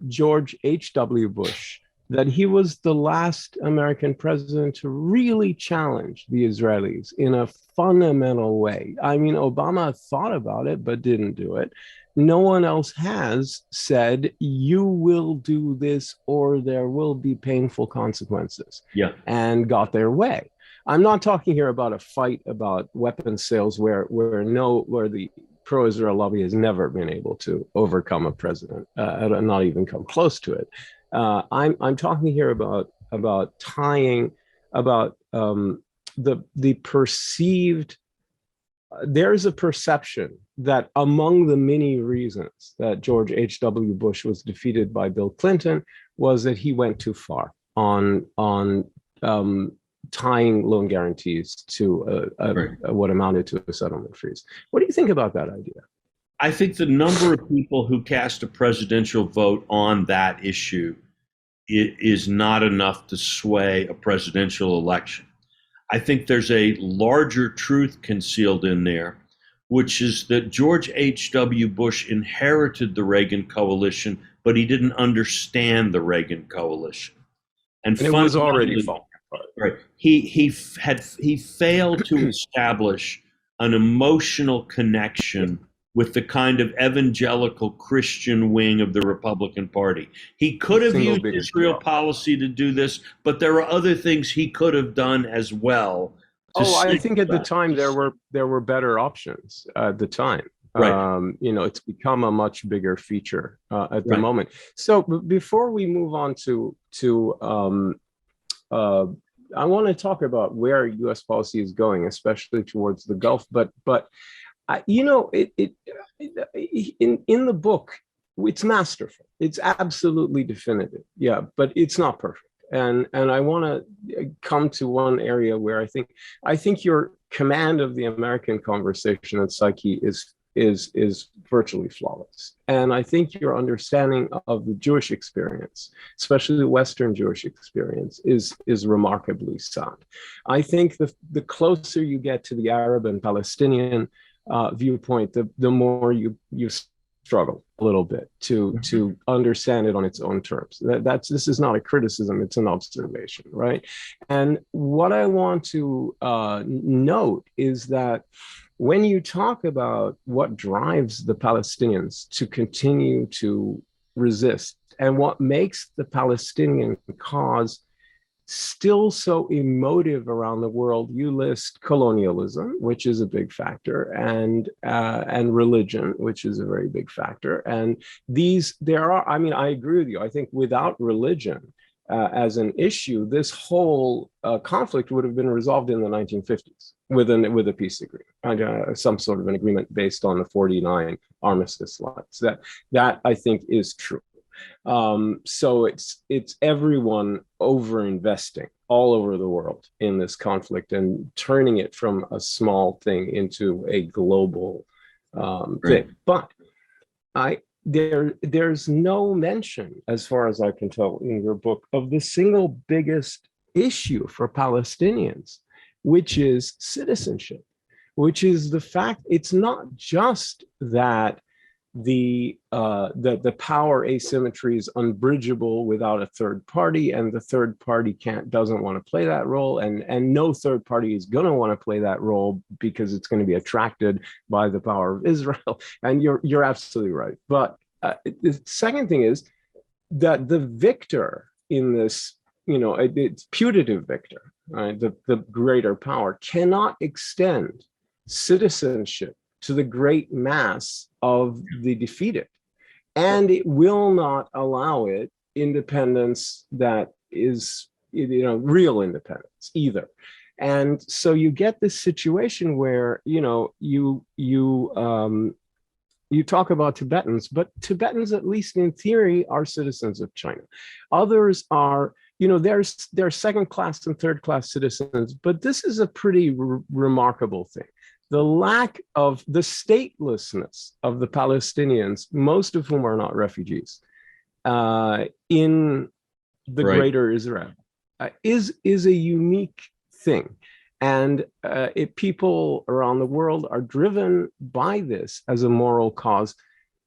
George H.W. Bush that he was the last American president to really challenge the Israelis in a fundamental way? I mean, Obama thought about it, but didn't do it. No one else has said, you will do this or there will be painful consequences, and got their way. I'm not talking here about a fight about weapons sales where the pro-Israel lobby has never been able to overcome a president, not even come close to it. I'm talking here about tying about the perceived. There's a perception that among the many reasons that George H.W. Bush was defeated by Bill Clinton was that he went too far on tying loan guarantees to what amounted to a settlement freeze. What do you think about that idea? I think the number of people who cast a presidential vote on that issue is not enough to sway a presidential election. I think there's a larger truth concealed in there, which is that George H.W. Bush inherited the Reagan coalition, but he didn't understand the Reagan coalition. And it was already falling apart. Right. He failed to establish an emotional connection with the kind of evangelical Christian wing of the Republican Party. He could have used Israel policy to do this, but there are other things he could have done as well. I think at the time there were better options at the time. Right. It's become a much bigger feature at the moment. So before we move on to I want to talk about where U.S. policy is going, especially towards the Gulf. But in the book, it's masterful. It's absolutely definitive. Yeah, but it's not perfect. And I want to come to one area where I think your command of the American conversation and psyche is virtually flawless. And I think your understanding of the Jewish experience, especially the Western Jewish experience, is remarkably sound. I think the closer you get to the Arab and Palestinian viewpoint, the more you struggle a little bit to understand it on its own terms. This is not a criticism, it's an observation, right? And what I want to note is that when you talk about what drives the Palestinians to continue to resist and what makes the Palestinian cause still so emotive around the world, you list colonialism, which is a big factor, and religion, which is a very big factor. And I agree with you. I think without religion as an issue, this whole conflict would have been resolved in the 1950s with a peace agreement, some sort of an agreement based on the 49 armistice lines. That I think is true. So it's everyone over-investing all over the world in this conflict and turning it from a small thing into a global thing. But there's no mention, as far as I can tell in your book, of the single biggest issue for Palestinians, which is citizenship, which is the fact it's not just that the power asymmetry is unbridgeable without a third party, and the third party doesn't want to play that role, and no third party is going to want to play that role because it's going to be attracted by the power of Israel. And you're absolutely right. But the second thing is that the victor in this, it's putative victor, right? The greater power cannot extend citizenship to the great mass of the defeated, and it will not allow it independence that is, real independence either. And so you get this situation where you talk about Tibetans, but Tibetans, at least in theory, are citizens of China. Others are, they're second-class and third-class citizens, but this is a pretty remarkable thing. The lack of the statelessness of the Palestinians, most of whom are not refugees, in the greater Israel, is a unique thing. And people around the world are driven by this as a moral cause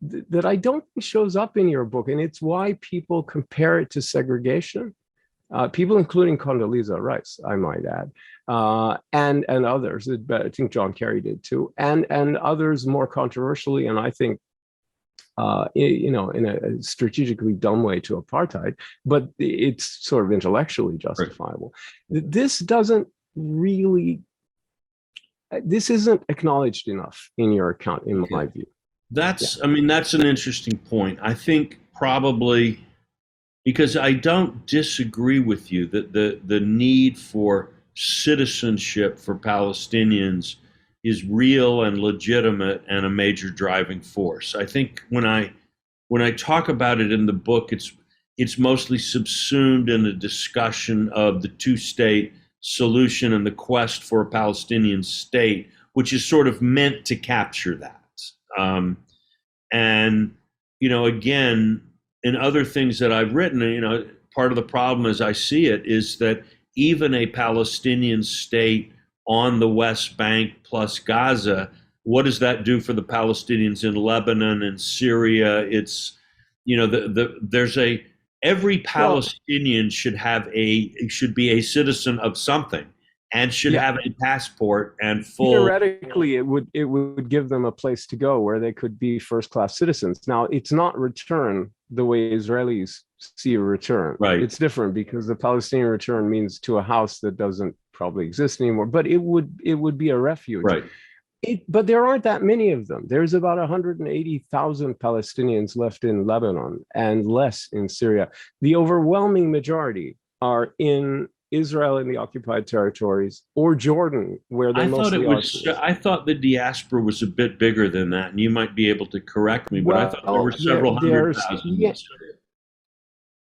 that I don't think shows up in your book. And it's why people compare it to segregation. People, including Condoleezza Rice, I might add, and others. I think John Kerry did too, and others more controversially, and I think, in a strategically dumb way, to apartheid. But it's sort of intellectually justifiable. This doesn't really this isn't acknowledged enough in your account, in my view. I mean, that's an interesting point. I think probably because I don't disagree with you that the need for citizenship for Palestinians is real and legitimate and a major driving force. I think when I talk about it in the book, it's mostly subsumed in a discussion of the two-state solution and the quest for a Palestinian state, which is sort of meant to capture that. And, again, in other things that I've written, part of the problem as I see it is that even a Palestinian state on the West Bank plus Gaza, what does that do for the Palestinians in Lebanon and Syria? It's, every Palestinian should be a citizen of something and should have a passport and full. Theoretically, it would give them a place to go where they could be first-class citizens. Now, it's not return the way Israelis see a return. Right. It's different because the Palestinian return means to a house that doesn't probably exist anymore. But it would be a refuge. Right. But there aren't that many of them. There's about 180,000 Palestinians left in Lebanon and less in Syria. The overwhelming majority are in Israel in the occupied territories or Jordan, where they mostly are. I thought the diaspora was a bit bigger than that, and you might be able to correct me, but I thought there were several hundred thousand. Yeah.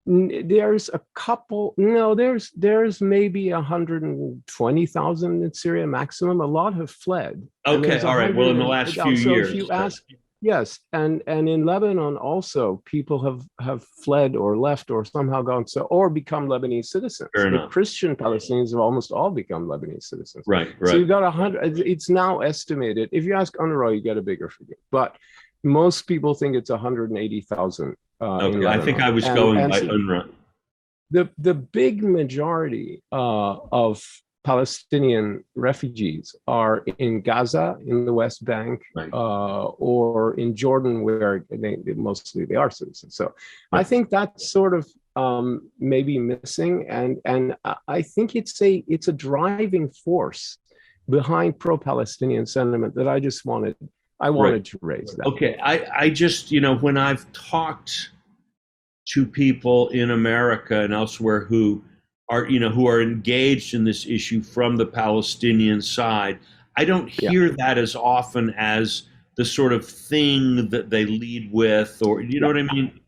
There's a couple. No, there's maybe 120,000 in Syria maximum. A lot have fled. Okay, all right. Well, in the last few years. If you ask, yes, and in Lebanon also, people have fled or left or somehow gone or become Lebanese citizens. Fair enough. The Christian Palestinians have almost all become Lebanese citizens. Right. So you've got 100. It's now estimated. If you ask UNRWA, you get a bigger figure, but most people think it's 180,000. Okay, I think I was going by UNRWA. The big majority of Palestinian refugees are in Gaza, in the West Bank, right. Or in Jordan, where mostly they are citizens. So right. I think that's sort of maybe missing, and I think it's a driving force behind pro-Palestinian sentiment that I wanted to raise that. Okay, I just, when I've talked to people in America and elsewhere who are engaged in this issue from the Palestinian side, I don't hear that as often as the sort of thing that they lead with, or you know what I mean?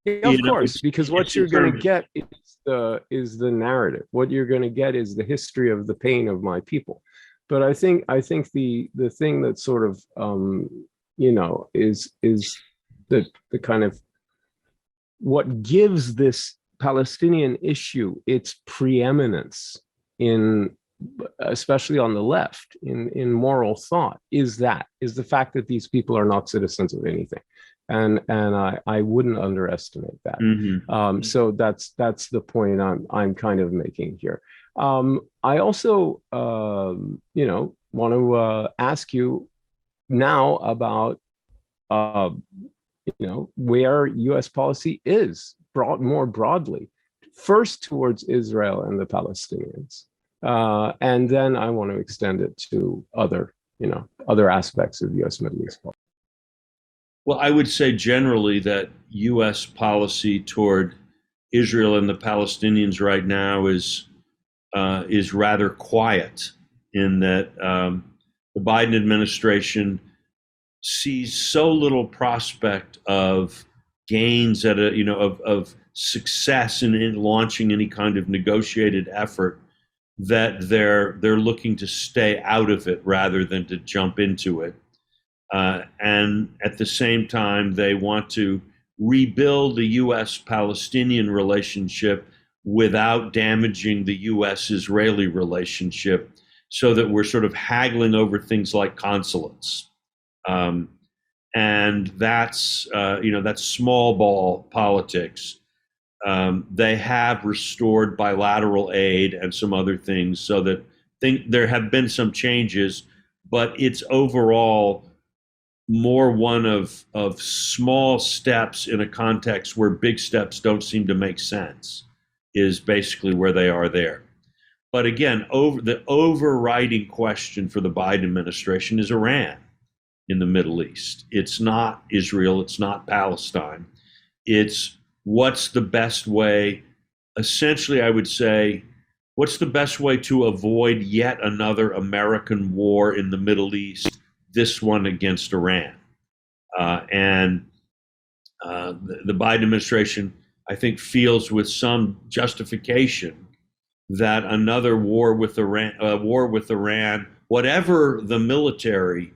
Yeah, of course, because what you're going to get is the narrative. What you're going to get is the history of the pain of my people. But I think the thing that sort of is the kind of what gives this Palestinian issue its preeminence especially on the left in moral thought is the fact that these people are not citizens of anything, and I wouldn't underestimate that. Mm-hmm. So that's the point I'm kind of making here. I also, want to ask you now about, where U.S. policy is more broadly, first towards Israel and the Palestinians, and then I want to extend it to other aspects of U.S. Middle East policy. Well, I would say generally that U.S. policy toward Israel and the Palestinians right now is rather quiet, in that the Biden administration sees so little prospect of gains of success in launching any kind of negotiated effort, that they're looking to stay out of it rather than to jump into it. And at the same time, they want to rebuild the U.S.-Palestinian relationship without damaging the U.S.-Israeli relationship, so that we're sort of haggling over things like consulates. And that's small ball politics. They have restored bilateral aid and some other things, so that there have been some changes, but it's overall more one of small steps in a context where big steps don't seem to make sense, is basically where they are there. But again, the overriding question for the Biden administration is Iran in the Middle East. It's not Israel. It's not Palestine. It's what's the best way, essentially, I would say, what's the best way to avoid yet another American war in the Middle East, this one against Iran? The Biden administration, I think, feels with some justification that another war with Iran, whatever the military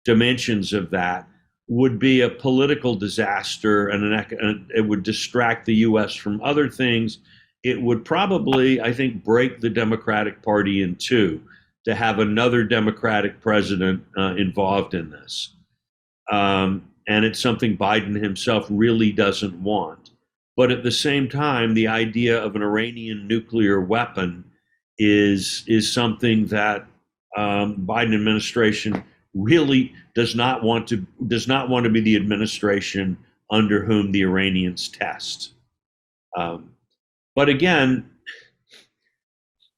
dimensions of that, would be a political disaster, and it would distract the U.S. from other things. It would probably, I think, break the Democratic Party in two to have another Democratic president involved in this. And it's something Biden himself really doesn't want. But at the same time, the idea of an Iranian nuclear weapon is something that Biden administration really does not want to be the administration under whom the Iranians test. But again,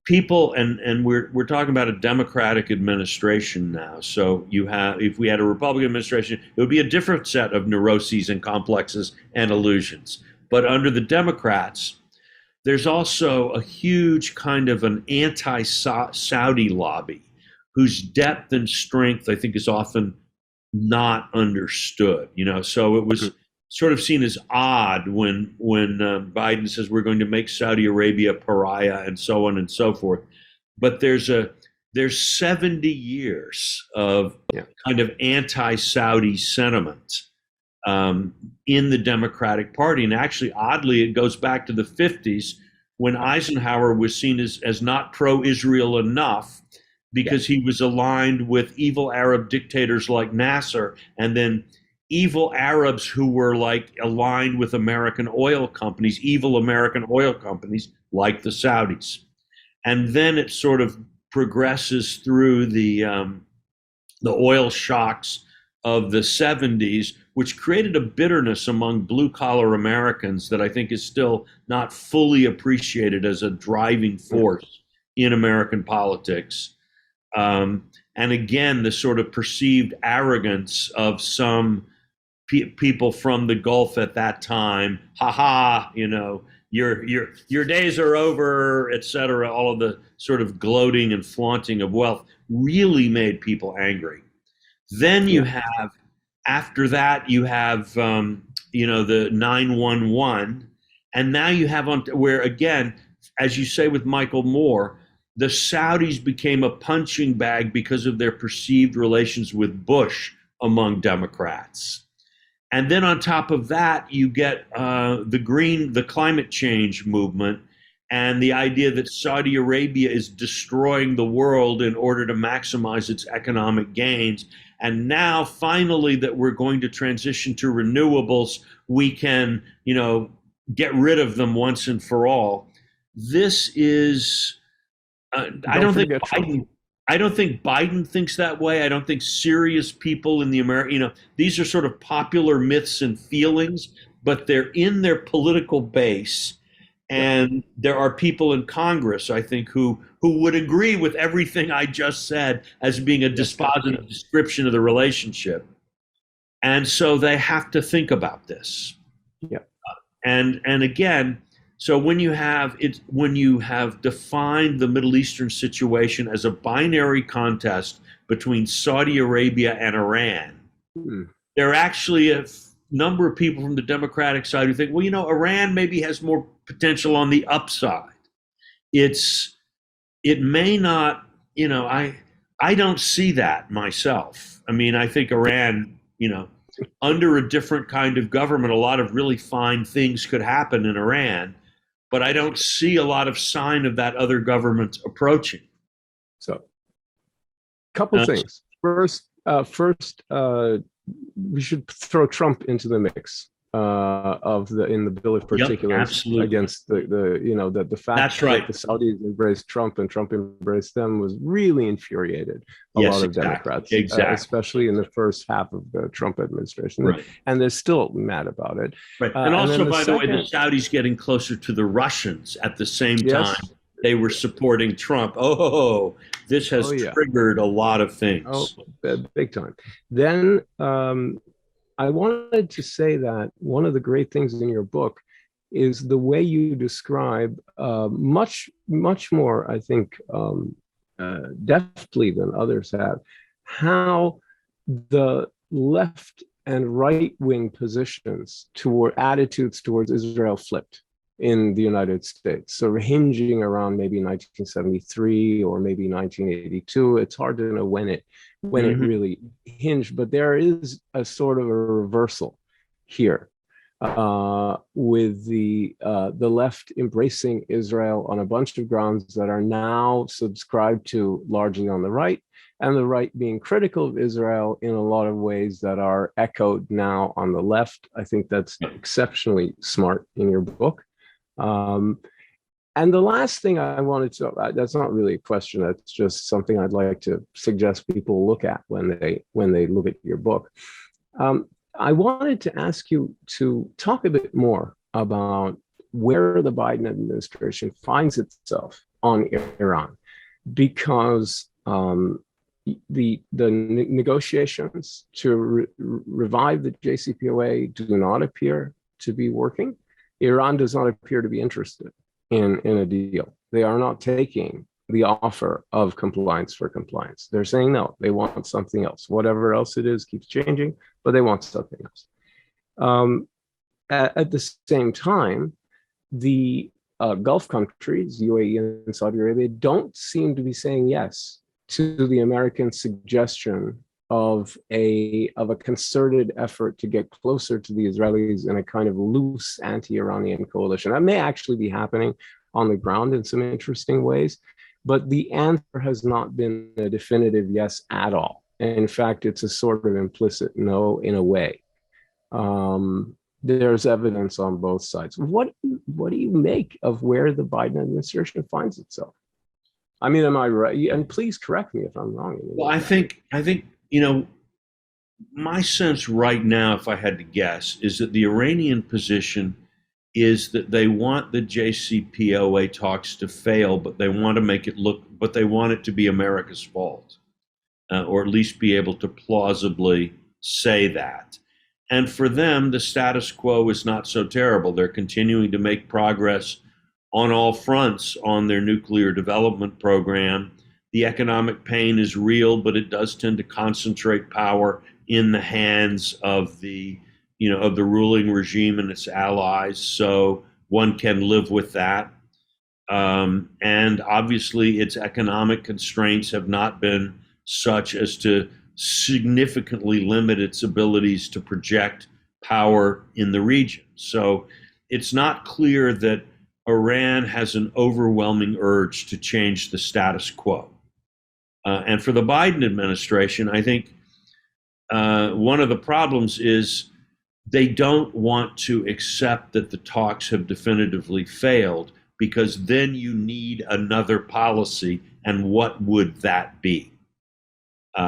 people, and we're talking about a Democratic administration now. So if we had a Republican administration, it would be a different set of neuroses and complexes and illusions. But under the Democrats, there's also a huge kind of an anti-Saudi lobby whose depth and strength, I think, is often not understood. So it was sort of seen as odd when Biden says we're going to make Saudi Arabia a pariah and so on and so forth. But there's 70 years of kind of anti-Saudi sentiment in the Democratic Party. And actually, oddly, it goes back to the 50s when Eisenhower was seen as not pro-Israel enough because he was aligned with evil Arab dictators like Nasser, and then evil Arabs who were like aligned with American oil companies, evil American oil companies like the Saudis. And then it sort of progresses through the oil shocks of the 70s, which created a bitterness among blue-collar Americans that I think is still not fully appreciated as a driving force in American politics. And again, the sort of perceived arrogance of some people from the Gulf at that time, your days are over, et cetera. All of the sort of gloating and flaunting of wealth really made people angry. Then you have, after that, you have, the 9/11, and now you have where, again, as you say with Michael Moore, the Saudis became a punching bag because of their perceived relations with Bush among Democrats. And then on top of that, you get the climate change movement and the idea that Saudi Arabia is destroying the world in order to maximize its economic gains. And now finally that we're going to transition to renewables, we can, get rid of them once and for all. This is, I don't think Biden thinks that way. I don't think serious people in the these are sort of popular myths and feelings, but they're in their political base. And there are people in Congress, I think, who would agree with everything I just said as being a dispositive description of the relationship. And so they have to think about this. Yeah. And again, so when you have defined the Middle Eastern situation as a binary contest between Saudi Arabia and Iran, there are actually a number of people from the Democratic side who think, well, Iran maybe has more potential on the upside. It may not, I don't see that myself. I mean, I think Iran, under a different kind of government, a lot of really fine things could happen in Iran, but I don't see a lot of sign of that other government approaching. So, a couple things. First, we should throw Trump into the mix in the bill of particulars against the fact That's right. that the Saudis embraced Trump and Trump embraced them was really infuriated a lot of Democrats, especially in the first half of the Trump administration. Right. And they're still mad about it. Right. And also, by the way, the Saudis getting closer to the Russians at the same time they were supporting Trump. Oh, this has triggered a lot of things. Oh, big time. Then I wanted to say that one of the great things in your book is the way you describe much more, I think, deftly than others have, how the left and right-wing positions toward attitudes towards Israel flipped in the United States. So hinging around maybe 1973 or maybe 1982. It's hard to know when it really hinged, but there is a sort of a reversal here with the left embracing Israel on a bunch of grounds that are now subscribed to largely on the right, and the right being critical of Israel in a lot of ways that are echoed now on the left. I think that's exceptionally smart in your book. And the last thing I wanted to, that's not really a question, that's just something I'd like to suggest people look at when they look at your book. I wanted to ask you to talk a bit more about where the Biden administration finds itself on Iran, because the negotiations to revive the JCPOA do not appear to be working. Iran does not appear to be interested in a deal. They are not taking the offer of compliance for compliance. They're saying no, they want something else. Whatever else it is keeps changing, but they want something else. At the same time, the Gulf countries, UAE and Saudi Arabia, don't seem to be saying yes to the American suggestion of a concerted effort to get closer to the Israelis in a kind of loose anti-Iranian coalition. That may actually be happening on the ground in some interesting ways, but the answer has not been a definitive yes at all. And in fact, it's a sort of implicit no in a way. There's evidence on both sides. What do you make of where the Biden administration finds itself? I mean, am I right? And please correct me if I'm wrong. Well, I think, you know, my sense right now, if I had to guess, is that the Iranian position is that they want the JCPOA talks to fail, but they want to make it look, but they want it to be America's fault, or at least be able to plausibly say that. And for them, the status quo is not so terrible. They're continuing to make progress on all fronts on their nuclear development program. The economic pain is real, but it does tend to concentrate power in the hands of the ruling regime and its allies. So one can live with that. And obviously its economic constraints have not been such as to significantly limit its abilities to project power in the region. So it's not clear that Iran has an overwhelming urge to change the status quo. And for the Biden administration, I think one of the problems is they don't want to accept that the talks have definitively failed, because then you need another policy, and what would that be?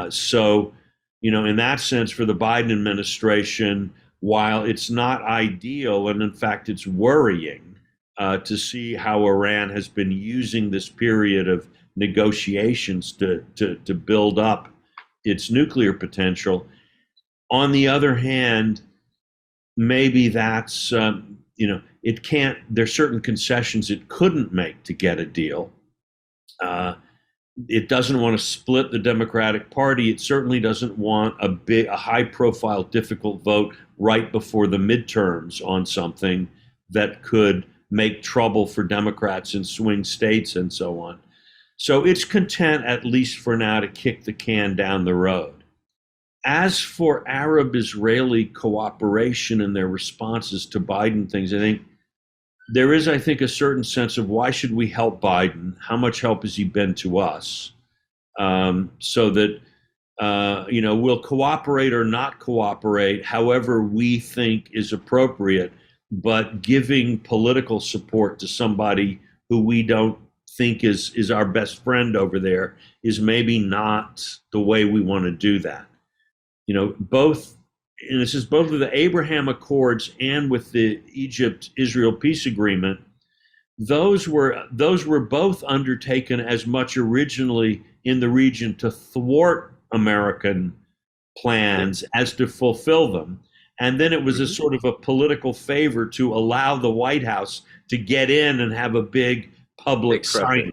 So, you know, in that sense, for the Biden administration, while it's not ideal, and in fact it's worrying, to see how Iran has been using this period of negotiations to build up its nuclear potential. On the other hand, maybe that's, it can't, there's certain concessions it couldn't make to get a deal. It doesn't want to split the Democratic Party. It certainly doesn't want a high profile, difficult vote right before the midterms on something that could make trouble for Democrats in swing states and so on. So it's content, at least for now, to kick the can down the road. As for Arab-Israeli cooperation and their responses to Biden things, I think there is, a certain sense of, why should we help Biden? How much help has he been to us? So that, we'll cooperate or not cooperate, however we think is appropriate, but giving political support to somebody who we don't think is our best friend over there is maybe not the way we want to do that. You know, and this is both with the Abraham Accords and with the Egypt-Israel peace agreement, those were both undertaken as much originally in the region to thwart American plans as to fulfill them. And then it was a sort of a political favor to allow the White House to get in and have a big public signing.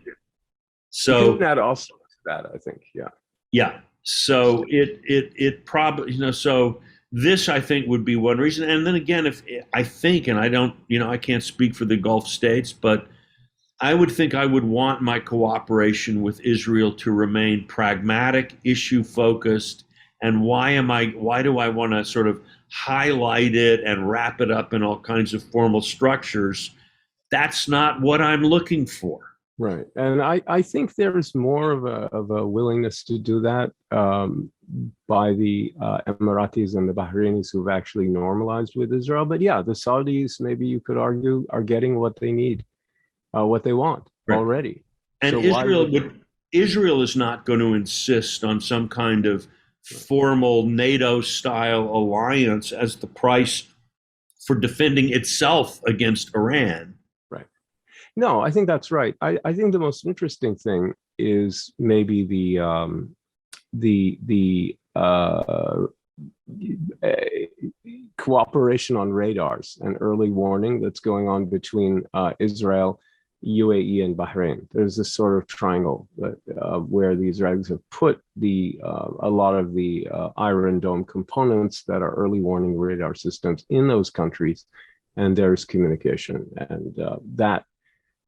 So that also that, I think, yeah. Yeah. So it probably, so this, I think, would be one reason. And then again, if I think, and I don't, I can't speak for the Gulf states, but I would think I would want my cooperation with Israel to remain pragmatic, issue focused. And why do I want to sort of highlight it and wrap it up in all kinds of formal structures? That's not what I'm looking for. Right. And I think there's more of a willingness to do that by the Emiratis and the Bahrainis who've actually normalized with Israel. But yeah, the Saudis, maybe you could argue, are getting what they need, what they want already. And so Israel is not going to insist on some kind of formal NATO-style alliance as the price for defending itself against Iran. Right. No, I think that's right. I think the most interesting thing is maybe the cooperation on radars and early warning that's going on between Israel, UAE, and Bahrain. There's this sort of triangle where the Israelis have put a lot of the Iron Dome components that are early warning radar systems in those countries, and there's communication, and that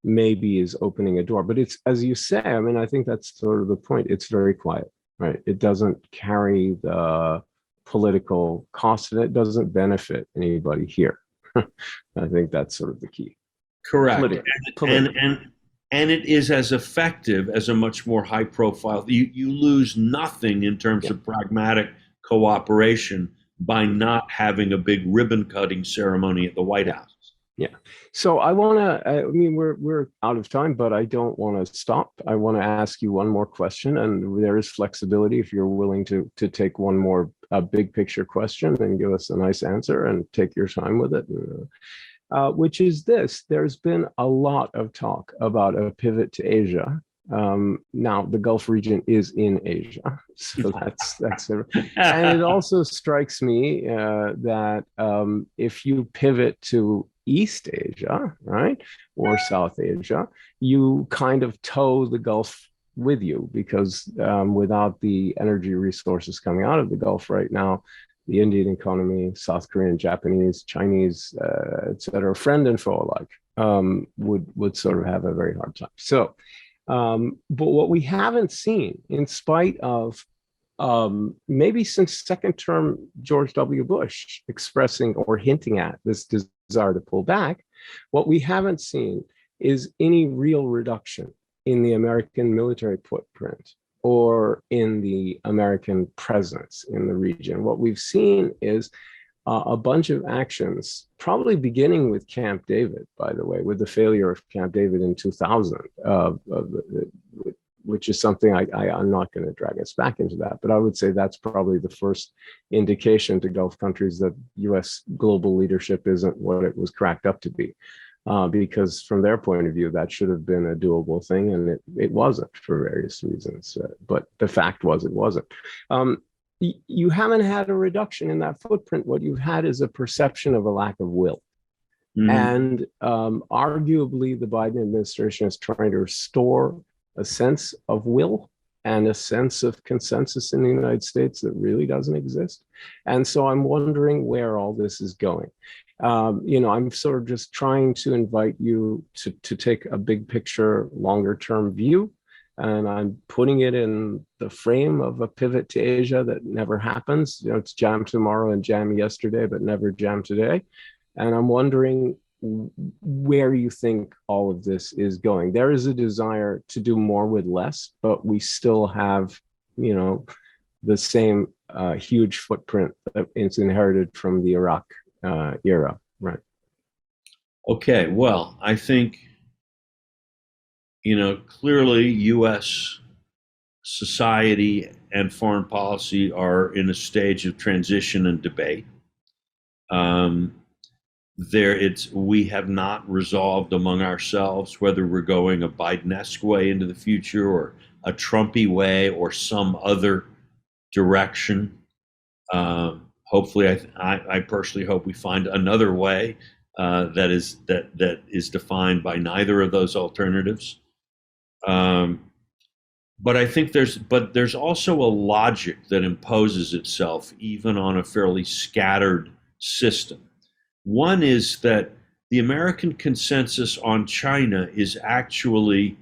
maybe is opening a door. But it's, as you say, I mean, I think that's sort of the point. It's very quiet, right? It doesn't carry the political cost, and it doesn't benefit anybody here. I think that's sort of the key. Correct. And it is as effective as a much more high profile. You lose nothing in terms of pragmatic cooperation by not having a big ribbon cutting ceremony at the White House. Yeah. So I want to, I mean, we're out of time, but I don't want to stop. I want to ask you one more question, and there is flexibility if you're willing to take one more big picture question and give us a nice answer and take your time with it. Which is this: there's been a lot of talk about a pivot to Asia. Now the Gulf region is in Asia, so that's it. And it also strikes me that if you pivot to East Asia, right, or South Asia, you kind of tow the Gulf with you, because without the energy resources coming out of the Gulf right now, the Indian economy, South Korean, Japanese, Chinese, et cetera, friend and foe alike, would sort of have a very hard time. So, but what we haven't seen, in spite of maybe since second term George W. Bush expressing or hinting at this desire to pull back, what we haven't seen is any real reduction in the American military footprint or in the American presence in the region. What we've seen is a bunch of actions, probably beginning with Camp David, by the way, with the failure of Camp David in 2000, which is something I'm not going to drag us back into that, but I would say that's probably the first indication to Gulf countries that US global leadership isn't what it was cracked up to be. Because from their point of view, that should have been a doable thing, and it wasn't for various reasons. But the fact was, it wasn't. You haven't had a reduction in that footprint. What you've had is a perception of a lack of will. Mm-hmm. And arguably, the Biden administration is trying to restore a sense of will and a sense of consensus in the United States that really doesn't exist. And so I'm wondering where all this is going. I'm sort of just trying to invite you to take a big picture, longer term view. And I'm putting it in the frame of a pivot to Asia that never happens. It's jam tomorrow and jam yesterday, but never jam today. And I'm wondering where you think all of this is going. There is a desire to do more with less, but we still have, the same huge footprint that is inherited from the Iraq era, right? Okay, well, I think, clearly U.S. society and foreign policy are in a stage of transition and debate. we have not resolved among ourselves whether we're going a Biden-esque way into the future or a Trumpy way or some other direction. Hopefully, I personally hope we find another way that is defined by neither of those alternatives. But I think there's also a logic that imposes itself even on a fairly scattered system. One is that the American consensus on China is actually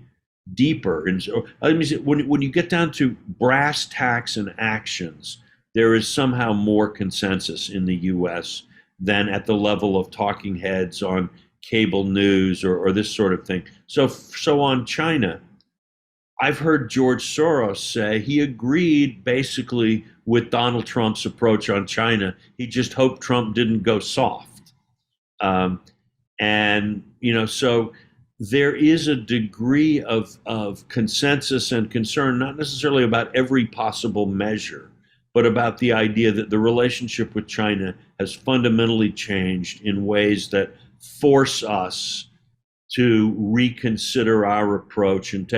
deeper. And so, I mean, when you get down to brass tacks and actions, there is somehow more consensus in the US than at the level of talking heads on cable news or this sort of thing. So on China, I've heard George Soros say he agreed basically with Donald Trump's approach on China. He just hoped Trump didn't go soft. And, so there is a degree of consensus and concern, not necessarily about every possible measure, but about the idea that the relationship with China has fundamentally changed in ways that force us to reconsider our approach and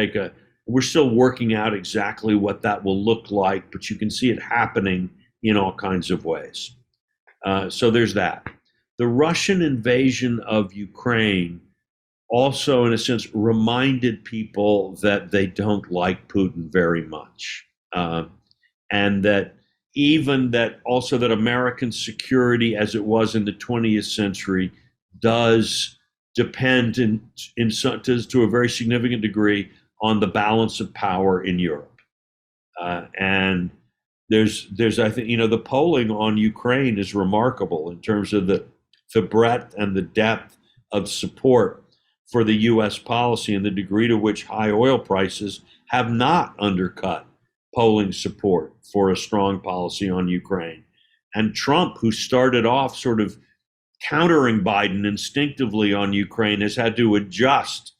we're still working out exactly what that will look like, but you can see it happening in all kinds of ways. So there's that. The Russian invasion of Ukraine also, in a sense, reminded people that they don't like Putin very much. And that that American security, as it was in the 20th century, does depend to a very significant degree on the balance of power in Europe. And there's I think, the polling on Ukraine is remarkable in terms of the breadth and the depth of support for the US policy and the degree to which high oil prices have not undercut polling support for a strong policy on Ukraine. And Trump, who started off sort of countering Biden instinctively on Ukraine, has had to adjust,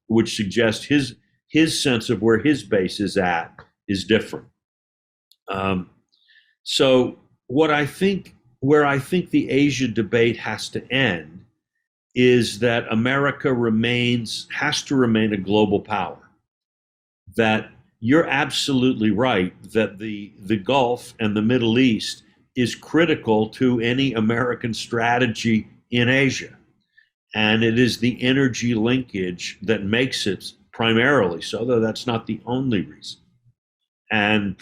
which suggests his sense of where his base is at is different. So where I think the Asia debate has to end is that America has to remain a global power. That you're absolutely right that the Gulf and the Middle East is critical to any American strategy in Asia. And it is the energy linkage that makes it primarily so, though that's not the only reason. And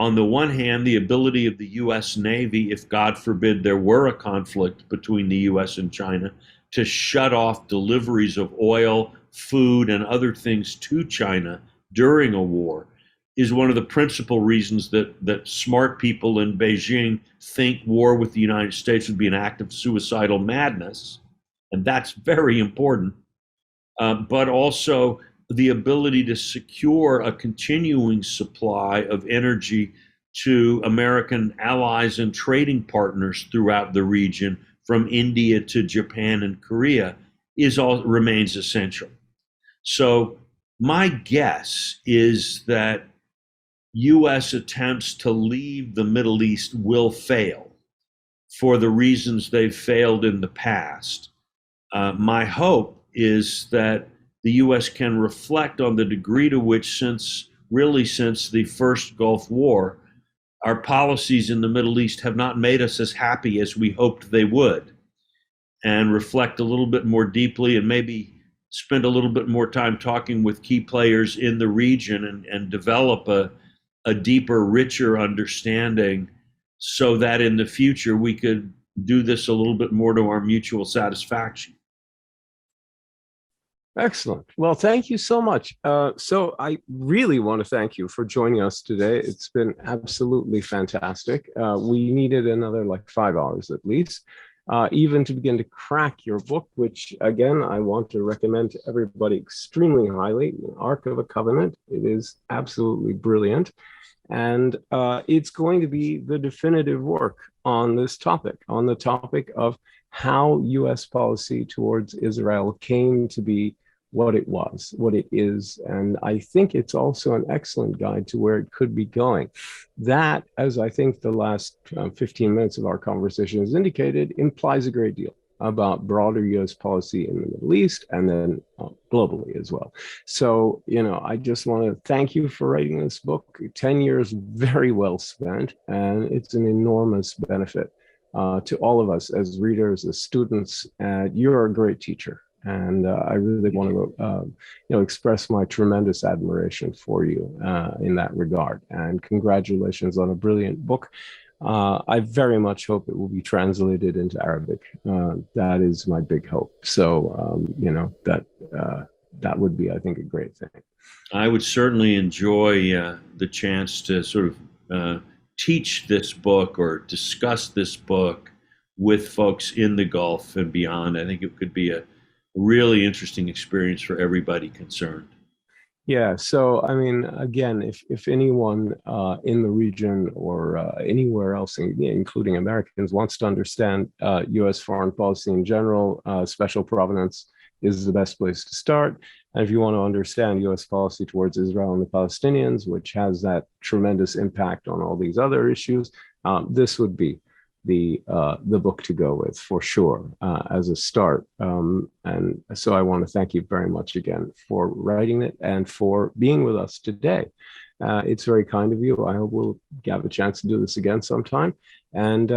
on the one hand, the ability of the US Navy, if God forbid there were a conflict between the US and China, to shut off deliveries of oil, food, and other things to China during a war, is one of the principal reasons that smart people in Beijing think war with the United States would be an act of suicidal madness. And that's very important. But also the ability to secure a continuing supply of energy to American allies and trading partners throughout the region, from India to Japan and Korea, remains essential. So my guess is that US attempts to leave the Middle East will fail for the reasons they've failed in the past. My hope is that the US can reflect on the degree to which, since the first Gulf War, our policies in the Middle East have not made us as happy as we hoped they would, and reflect a little bit more deeply and maybe spend a little bit more time talking with key players in the region and develop a deeper, richer understanding, so that in the future we could do this a little bit more to our mutual satisfaction. Excellent. Well, thank you so much. So I really want to thank you for joining us today. It's been absolutely fantastic. We needed another 5 hours at least, even to begin to crack your book, which again, I want to recommend to everybody extremely highly, Ark of a Covenant. It is absolutely brilliant. And it's going to be the definitive work on this topic, on the topic of how US policy towards Israel came to be what it was, what it is. And I think it's also an excellent guide to where it could be going. That, as I think the last 15 minutes of our conversation has indicated, implies a great deal. about broader U.S. policy in the Middle East and then globally as well. So, I just want to thank you for writing this book. 10 years very well spent, and it's an enormous benefit to all of us as readers, as students. You're a great teacher. And I really want to, express my tremendous admiration for you in that regard. And congratulations on a brilliant book. I very much hope it will be translated into Arabic. That is my big hope. So, that would be, I think, a great thing. I would certainly enjoy the chance to sort of teach this book or discuss this book with folks in the Gulf and beyond. I think it could be a really interesting experience for everybody concerned. Yeah, so I mean, again, if anyone in the region or anywhere else, including Americans, wants to understand U.S. foreign policy in general, special provenance is the best place to start. And if you want to understand U.S. policy towards Israel and the Palestinians, which has that tremendous impact on all these other issues, this would be the book to go with for sure as a start. And so I want to thank you very much again for writing it and for being with us today. It's very kind of you. I hope we'll have a chance to do this again sometime. And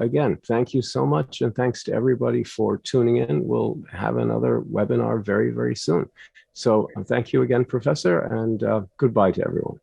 again, thank you so much. And thanks to everybody for tuning in. We'll have another webinar very, very soon. So thank you again, Professor, and goodbye to everyone.